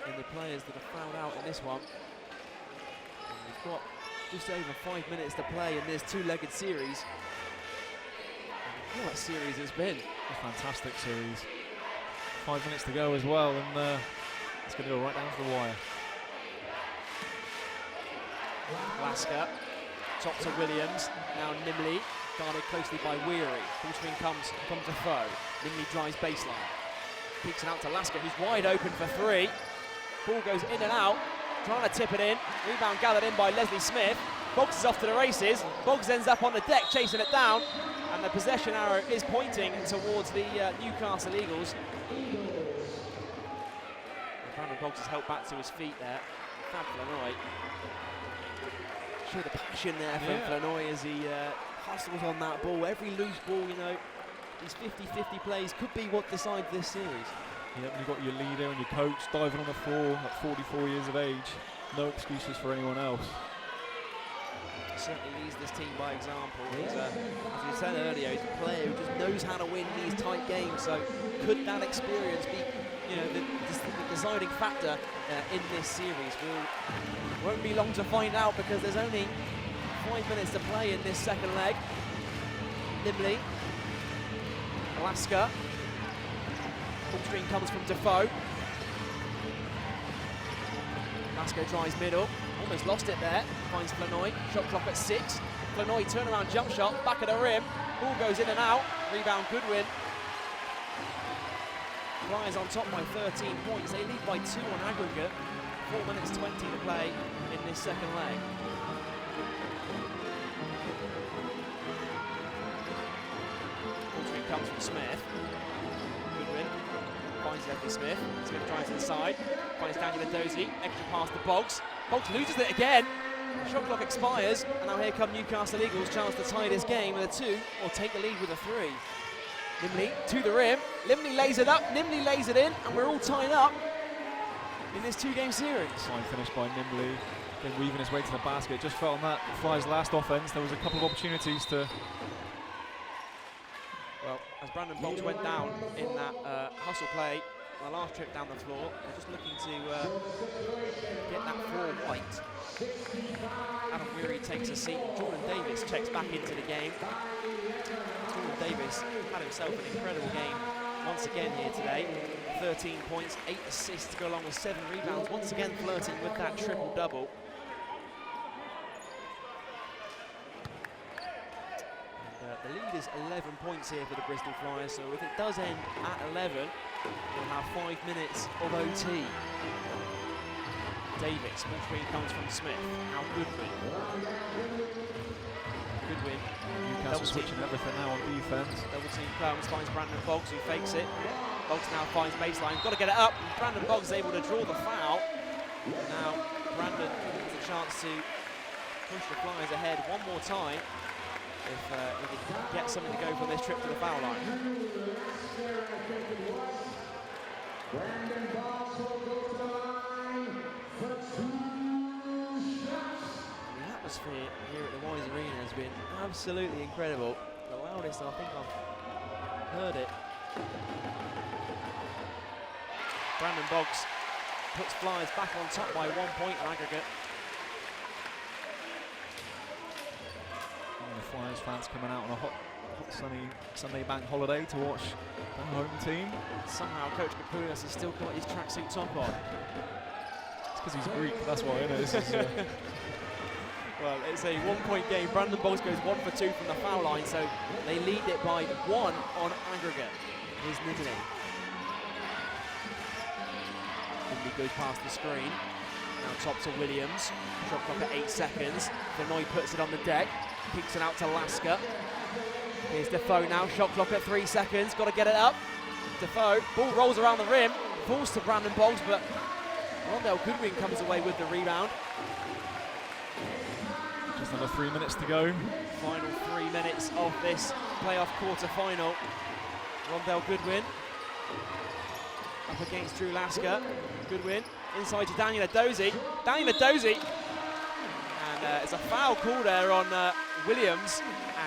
in the players that have fouled out in this one. And we've got just over 5 minutes to play in this 2-legged series. And what a series it's been. A fantastic series. 5 minutes to go as well, and it's going to go right down to the wire. Lasker, top to Williams, now Nimley, guarded closely by Weary. Full screen comes from Defoe. Nimley drives baseline. Peeks it out to Lasker, who's wide open for 3. Ball goes in and out, trying to tip it in. Rebound gathered in by Leslie Smith. Boggs is off to the races. Boggs ends up on the deck chasing it down, and the possession arrow is pointing towards the Newcastle Eagles. And Brandon Boggs is held back to his feet there. Fab Flanoy. Show the passion there from Flanoy as he hustles on that ball. Every loose ball, these 50-50 plays could be what decides this series. Yep, you've got your leader and your coach diving on the floor at 44 years of age. No excuses for anyone else. Certainly leads this team by example. He's, as we said earlier, he's a player who just knows how to win these tight games. So could that experience be, the deciding factor in this series? Won't be long to find out, because there's only 5 minutes to play in this second leg. Nimley, Lasker. Full screen comes from Defoe. Lasker drives middle, almost lost it there, finds Flanoy, shot clock at 6. Flanoy turnaround jump shot, back of the rim, ball goes in and out, rebound Goodwin. Flyers on top by 13 points, they lead by 2 on aggregate. 4 minutes 20 to play in this second leg. Ball screen comes from Smith. Goodwin finds Leslie Smith. Smith drives inside, finds Daniel Adozie, extra pass to Boggs. Boggs loses it again. Shot clock expires, and now here come Newcastle Eagles, chance to tie this game with a 2 or take the lead with a 3. Nimley to the rim. Nimley lays it up, Nimley lays it in, and we're all tied up in this 2-game series. Fine finish by Nimley, then weaving his way to the basket. Just felt on that Flyers' last offense, there was a couple of opportunities to... Well, as Brandon Boggs went down in that hustle play on the last trip down the floor, they're just looking to get that floor white. Adam Weary takes a seat. Jordan Davis checks back into the game. Jordan Davis had himself an incredible game once again here today. 13 points, 8 assists to go along with 7 rebounds. Once again flirting with that triple-double. The lead is 11 points here for the Bristol Flyers, so if it does end at 11, we'll have 5 minutes of OT. Davis, ball screen comes from Smith. Now Goodwin. Newcastle switching everything now on defense. Double team comes, finds Brandon Boggs, who fakes it. Boggs now finds baseline, got to get it up. Brandon Boggs is able to draw the foul. Now Brandon has a chance to push the Flyers ahead one more time if he can get something to go from this trip to the foul line. Brandon Boggs will go to the line for 2 shots. The atmosphere here at the Wise Arena has been absolutely incredible. The loudest I think I've heard it. Brandon Boggs puts Flyers back on top by 1 point on aggregate. And the Flyers fans coming out on a hot sunny Sunday bank holiday to watch their home team. Somehow Coach Kapunas has still got his tracksuit top on. It's because he's Greek, that's why, isn't it? This is, Well, it's a 1 point game. Brandon Boggs goes 1 for 2 from the foul line, so they lead it by 1 on aggregate. Here's Nidney. Nidney goes past the screen. Now top to Williams. Shot clock at 8 seconds. Vinoy puts it on the deck. Kicks it out to Lasker. Here's Defoe now. Shot clock at 3 seconds. Got to get it up. Defoe. Ball rolls around the rim. Falls to Brandon Boggs, but Rondell Goodwin comes away with the rebound. just under 3 minutes to go. Final 3 minutes of this playoff quarter-final. Rondell Goodwin up against Drew Lasker. Goodwin inside to Daniel Adozie. Daniel Adozie, and it's a foul call there on Williams.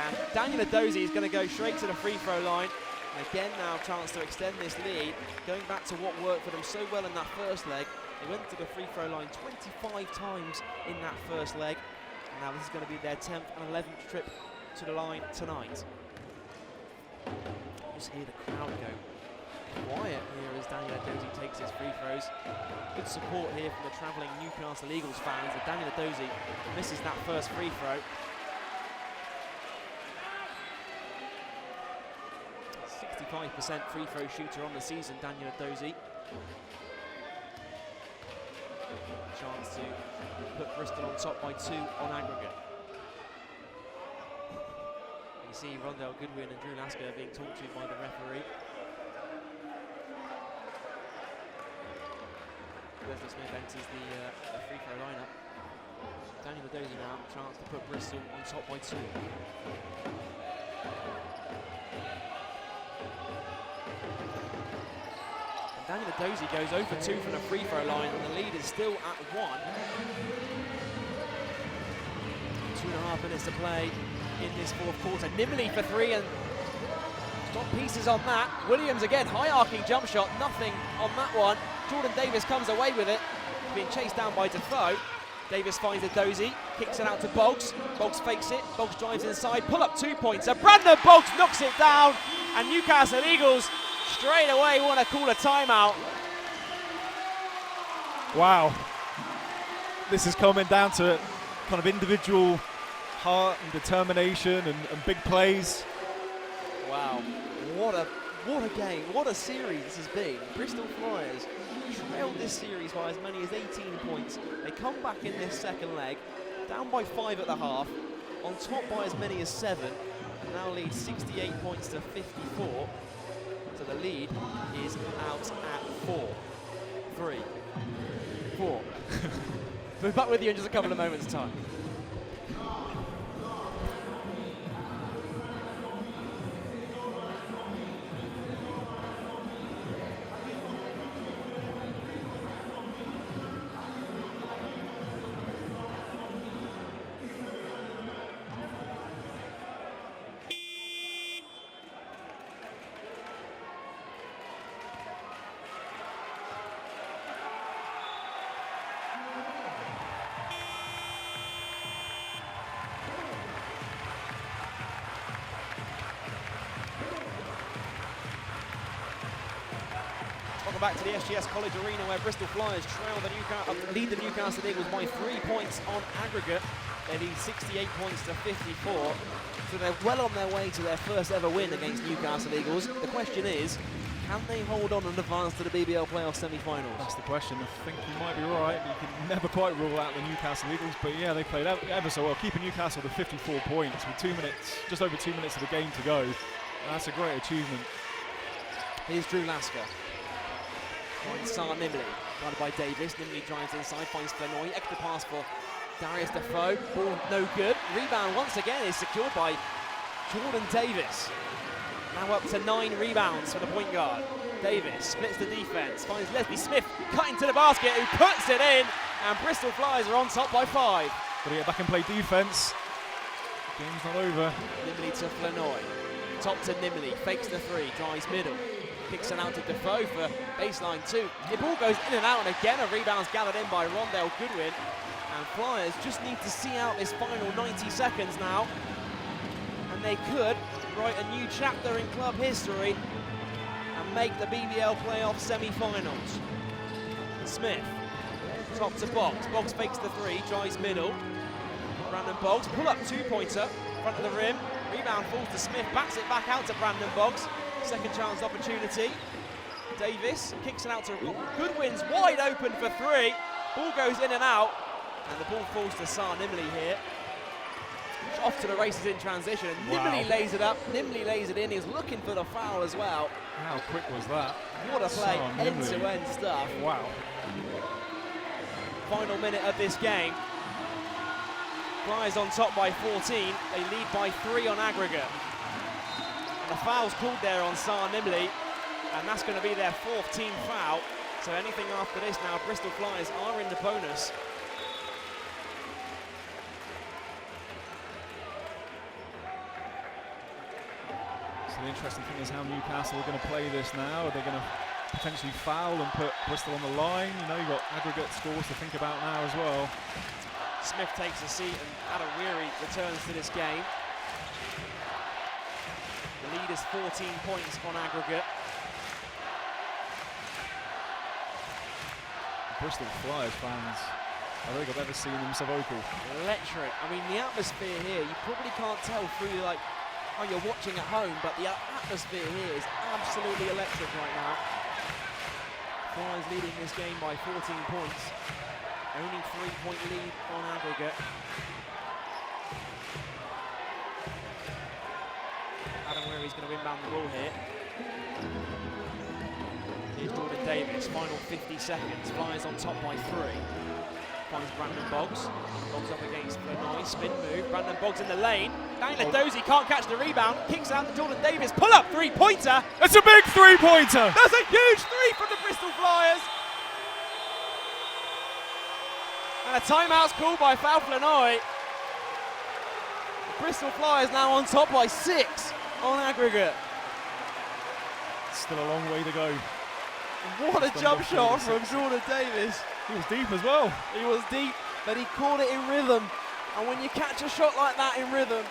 And Daniel Adozie is going to go straight to the free throw line. And again now a chance to extend this lead. Going back to what worked for them so well in that first leg. They went to the free throw line 25 times in that first leg. And now this is going to be their 10th and 11th trip to the line tonight. Just hear the crowd go quiet here as Daniel Adozie takes his free throws. Good support here from the travelling Newcastle Eagles fans. And Daniel Adozie misses that first free throw. 65% free throw shooter on the season, Daniel Adozie. Chance to put Bristol on top by 2 on aggregate. You see Rondell Goodwin and Drew Lasker being talked to by the referee. Leslie Smith enters the free throw lineup. Daniel Adozie now, chance to put Bristol on top by 2. Daniel Adozie goes 0 for 2 from the free throw line, and the lead is still at 1. 2.5 minutes to play in this fourth quarter. Nimley for 3, and got pieces on that. Williams again, high arcing jump shot, nothing on that one. Jordan Davis comes away with it, being chased down by Defoe. Davis finds Adozie, kicks it out to Boggs. Boggs fakes it, Boggs drives inside, pull up 2 points. So Brandon Boggs knocks it down, and Newcastle Eagles straight away want to call a timeout. Wow. This is coming down to kind of individual heart and determination and big plays. Wow, what a game, what a series this has been. Bristol Flyers trailed this series by as many as 18 points. They come back in this second leg, down by 5 at the half, on top by as many as 7, and now lead 68 points to 54. So the lead is out at 4, 3, 4. We'll be back with you in just a couple of moments' time. Welcome back to the SGS College Arena, where Bristol Flyers lead the Newcastle Eagles by 3 points on aggregate. They lead 68 points to 54. So they're well on their way to their first ever win against Newcastle Eagles. The question is, can they hold on and advance to the BBL playoff semi-finals? That's the question. I think you might be right. You can never quite rule out the Newcastle Eagles, but yeah, they played ever so well, keeping Newcastle to 54 points with 2 minutes, just over 2 minutes of the game to go. And that's a great achievement. Here's Drew Lasker. Finds Sar Nimley, guarded by Davis. Nimley drives inside, finds Flanoy. Extra pass for Darius Defoe. Ball no good. Rebound once again is secured by Jordan Davis. Now up to 9 rebounds for the point guard. Davis splits the defence, finds Leslie Smith cutting to the basket, who puts it in, and Bristol Flyers are on top by 5. Got to get back and play defence. Game's not over. Nimley to Flanoy, top to Nimley, fakes the 3, drives middle, kicks it out to Defoe for baseline 2. The ball goes in and out, and again a rebound's gathered in by Rondell Goodwin. And Flyers just need to see out this final 90 seconds now, and they could write a new chapter in club history and make the BBL playoff semi-finals. Smith, top to Boggs. Boggs fakes the 3, drives middle. Brandon Boggs, pull up 2-pointer, front of the rim. Rebound falls to Smith, backs it back out to Brandon Boggs. Second chance opportunity. Davis kicks it out to Goodwin's wide open for 3. Ball goes in and out, and the ball falls to Sar Nimley here. Off to the races in transition. Nimley lays it up, Nimley lays it in. He's looking for the foul as well. How quick was that? What a play, end-to-end stuff. Wow. Final minute of this game. Flyers on top by 14. They lead by 3 on aggregate. And the foul's called there on Sar Nimley, and that's going to be their 4th team foul. So anything after this now, Bristol Flyers are in the bonus. So the interesting thing is how Newcastle are going to play this now. Are they going to potentially foul and put Bristol on the line? You know, you've got aggregate scores to think about now as well. Smith takes a seat, and Adam Weary returns to this game. The lead is 14 points on aggregate. Bristol Flyers fans, I don't think I've ever seen them so vocal. Electric. I mean, the atmosphere here, you probably can't tell through like how you're watching at home, but the atmosphere here is absolutely electric right now. Flyers leading this game by 14 points. Only 3-point lead on aggregate. Adam Weary's going to inbound the ball here. Here's Jordan Davis, final 50 seconds. Flyers on top by 3. Finds Brandon Boggs. Boggs up against Flanoy, spin move. Brandon Boggs in the lane. Daniel Dozie can't catch the rebound. Kicks out to Jordan Davis. Pull up 3-pointer. That's a big 3-pointer. That's a huge 3 from the Bristol Flyers. And a timeout's called by Fal Flanoy. The Bristol Flyers now on top by 6 on aggregate. Still a long way to go. What a jump shot from Jordan Davis. He was deep as well. He was deep, but he caught it in rhythm. And when you catch a shot like that in rhythm,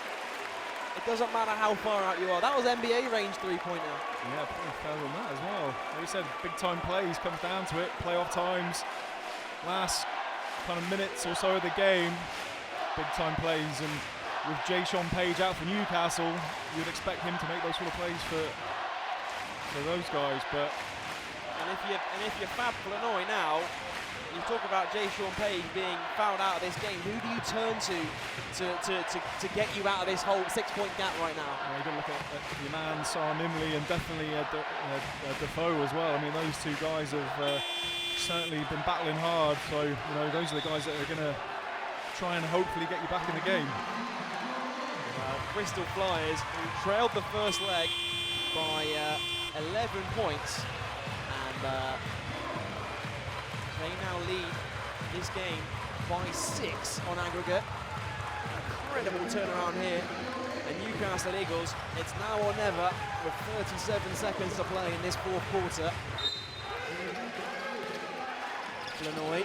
it doesn't matter how far out you are. That was NBA range 3-pointer. Yeah, pretty fair on that as well. Like you said, big time plays comes down to it. Playoff times, last kind of minutes or so of the game, big time plays. And with Jay-Sean Page out for Newcastle, you'd expect him to make those sort of plays for those guys. But And if you're Fab Flanoy now, you talk about Jay-Sean Page being fouled out of this game. Who do you turn to get you out of this whole 6-point gap right now? You've got to look at your man Sar Nimley and definitely Defoe as well. I mean, those two guys have certainly been battling hard. So you know, those are the guys that are going to try and hopefully get you back in the game. Well, Bristol Flyers, who trailed the first leg by 11 points, and they now lead this game by 6 on aggregate. Incredible turnaround here. The Newcastle Eagles, it's now or never with 37 seconds to play in this 4th quarter. Flanoy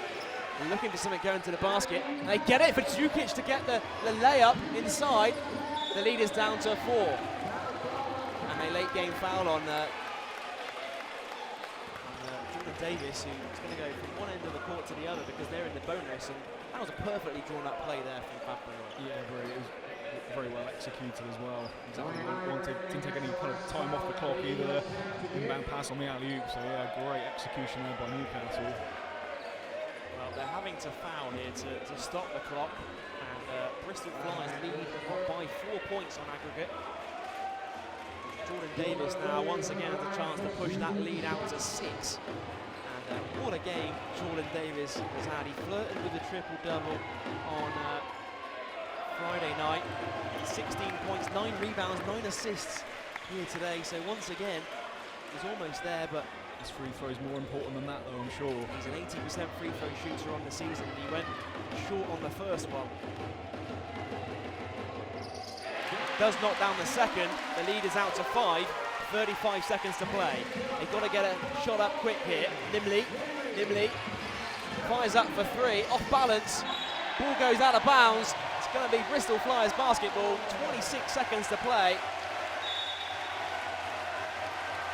looking for something going to the basket. They get it for Jukic to get the layup inside. The lead is down to 4. And a late game foul on Jordan Davis, who's going to go from one end of the court to the other because they're in the bonus, and that was a perfectly drawn up play there from Fab Flanoy. Yeah, it was very well executed as well. Exactly what he wanted. Didn't take any kind of time off the clock either. Inbound pass on the alley-oop, so yeah, great execution there by Newcastle. Well, they're having to foul here to stop the clock, and Bristol Flyers lead by 4 points on aggregate. Jordan Davis now once again has a chance to push that lead out to 6. And what a game Jordan Davis has had. He flirted with a triple-double on Friday night. 16 points, 9 rebounds, 9 assists here today. So once again, was almost there, but His free throw is more important than that, though, I'm sure. he's an 80% free throw shooter on the season, and he went short on the first one. Does knock down the second. The lead is out to 5. 35 seconds to play. They've got to get a shot up quick here. Nimley fires up for 3. Off balance. Ball goes out of bounds. It's going to be Bristol Flyers basketball. 26 seconds to play.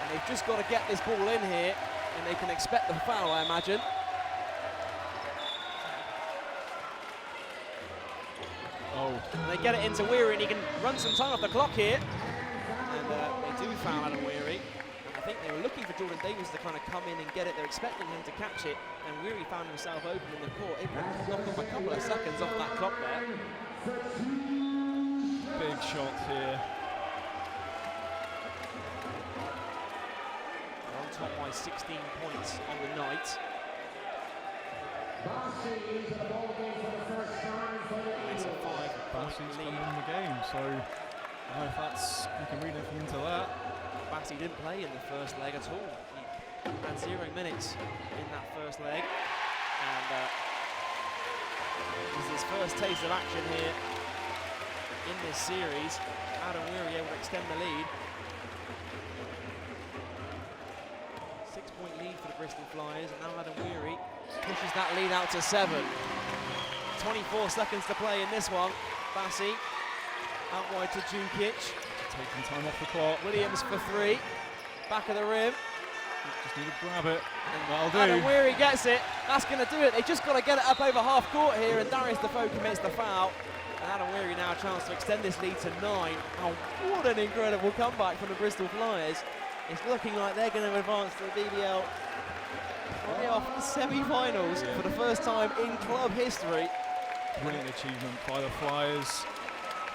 And they've just got to get this ball in here, and they can expect the foul, I imagine. Oh. And they get it into Weary, and he can run some time off the clock here. And they do foul Adam Weary. And I think they were looking for Jordan Davies to kind of come in and get it. They're expecting him to catch it, and Weary found himself open in the court. Able to knock off a couple of seconds off that clock there. Big shot here. They're on top by 16 points on the night. It's a 5-point Bassey's coming lead. in the game, so I don't know if that's, you can read anything into that. Bassey didn't play in the first leg at all. He had 0 minutes in that first leg. And this is his first taste of action here in this series. Adam Weary able to extend the lead. 6-point lead for the Bristol Flyers, and now Adam Weary pushes that lead out to 7. 24 seconds to play in this one. Bassey out wide to Jukic. Taking time off the clock. Williams for 3. Back of the rim. Just need to grab it. That'll do. Adam Weary gets it. That's going to do it. They just got to get it up over half court here, and Darius Defoe commits the foul. And Adam Weary now a chance to extend this lead to 9. Oh, what an incredible comeback from the Bristol Flyers. It's looking like they're going to advance to the BBL playoff semi-finals for the first time in club history. Brilliant achievement by the Flyers.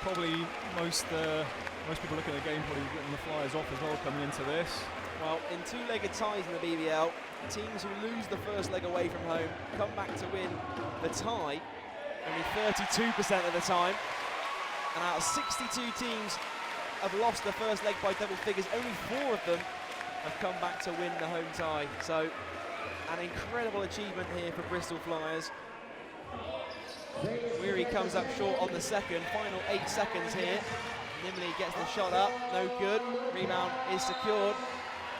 Probably most people looking at the game probably getting the Flyers off as well coming into this. Well, in 2-legged ties in the BBL, teams who lose the first leg away from home come back to win the tie only 32% of the time. And out of 62 teams have lost the first leg by double figures, only 4 of them have come back to win the home tie. So, an incredible achievement here for Bristol Flyers. Weary comes up short on the second. Final 8 seconds here. Nimley gets the shot up, no good. Rebound is secured.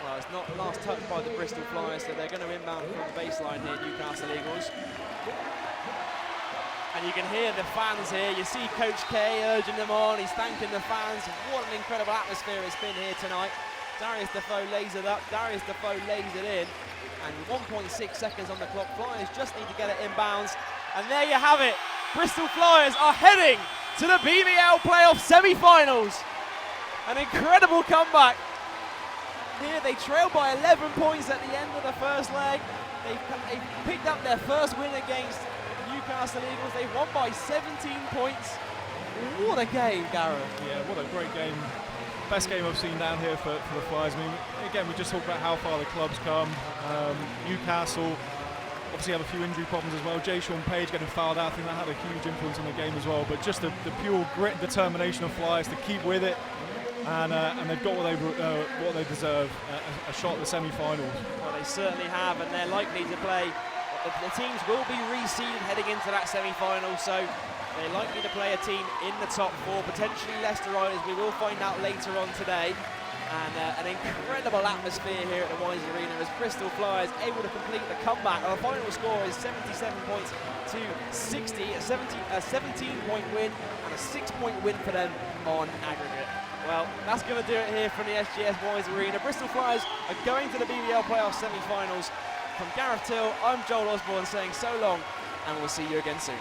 Well, it's not last touched by the Bristol Flyers, so they're going to inbound from the baseline here, Newcastle Eagles. And you can hear the fans here. You see Coach K urging them on. He's thanking the fans. What an incredible atmosphere it's been here tonight. Darius Defoe lays it up. Darius Defoe lays it in. And 1.6 seconds on the clock. Flyers just need to get it inbounds. And there you have it. Bristol Flyers are heading to the BBL playoff semi-finals. An incredible comeback. Here they trail by 11 points at the end of the first leg. They've picked up their first win against Newcastle Eagles. They won by 17 points. What a game, Gareth. Yeah, what a great game. Best game I've seen down here for the Flyers. I mean, again, we just talked about how far the club's come. Newcastle obviously have a few injury problems as well. Jay Sean Page getting fouled out, I think that had a huge influence on the game as well. But just the pure grit and determination of Flyers to keep with it. And they've got what they deserve, a shot at the semi-finals. Well, they certainly have, and they're likely to play. The teams will be reseeded heading into that semi-final, so they're likely to play a team in the top 4, potentially Leicester Riders. We will find out later on today. And an incredible atmosphere here at the Wise Arena as Bristol Flyers able to complete the comeback. Our final score is 77 points to 60, a 17-point win and a 6-point win for them on aggregate. Well, that's going to do it here from the SGS Wise Arena. Bristol Flyers are going to the BBL playoff semi-finals. From Gareth Till, I'm Joel Osborne saying so long, and we'll see you again soon.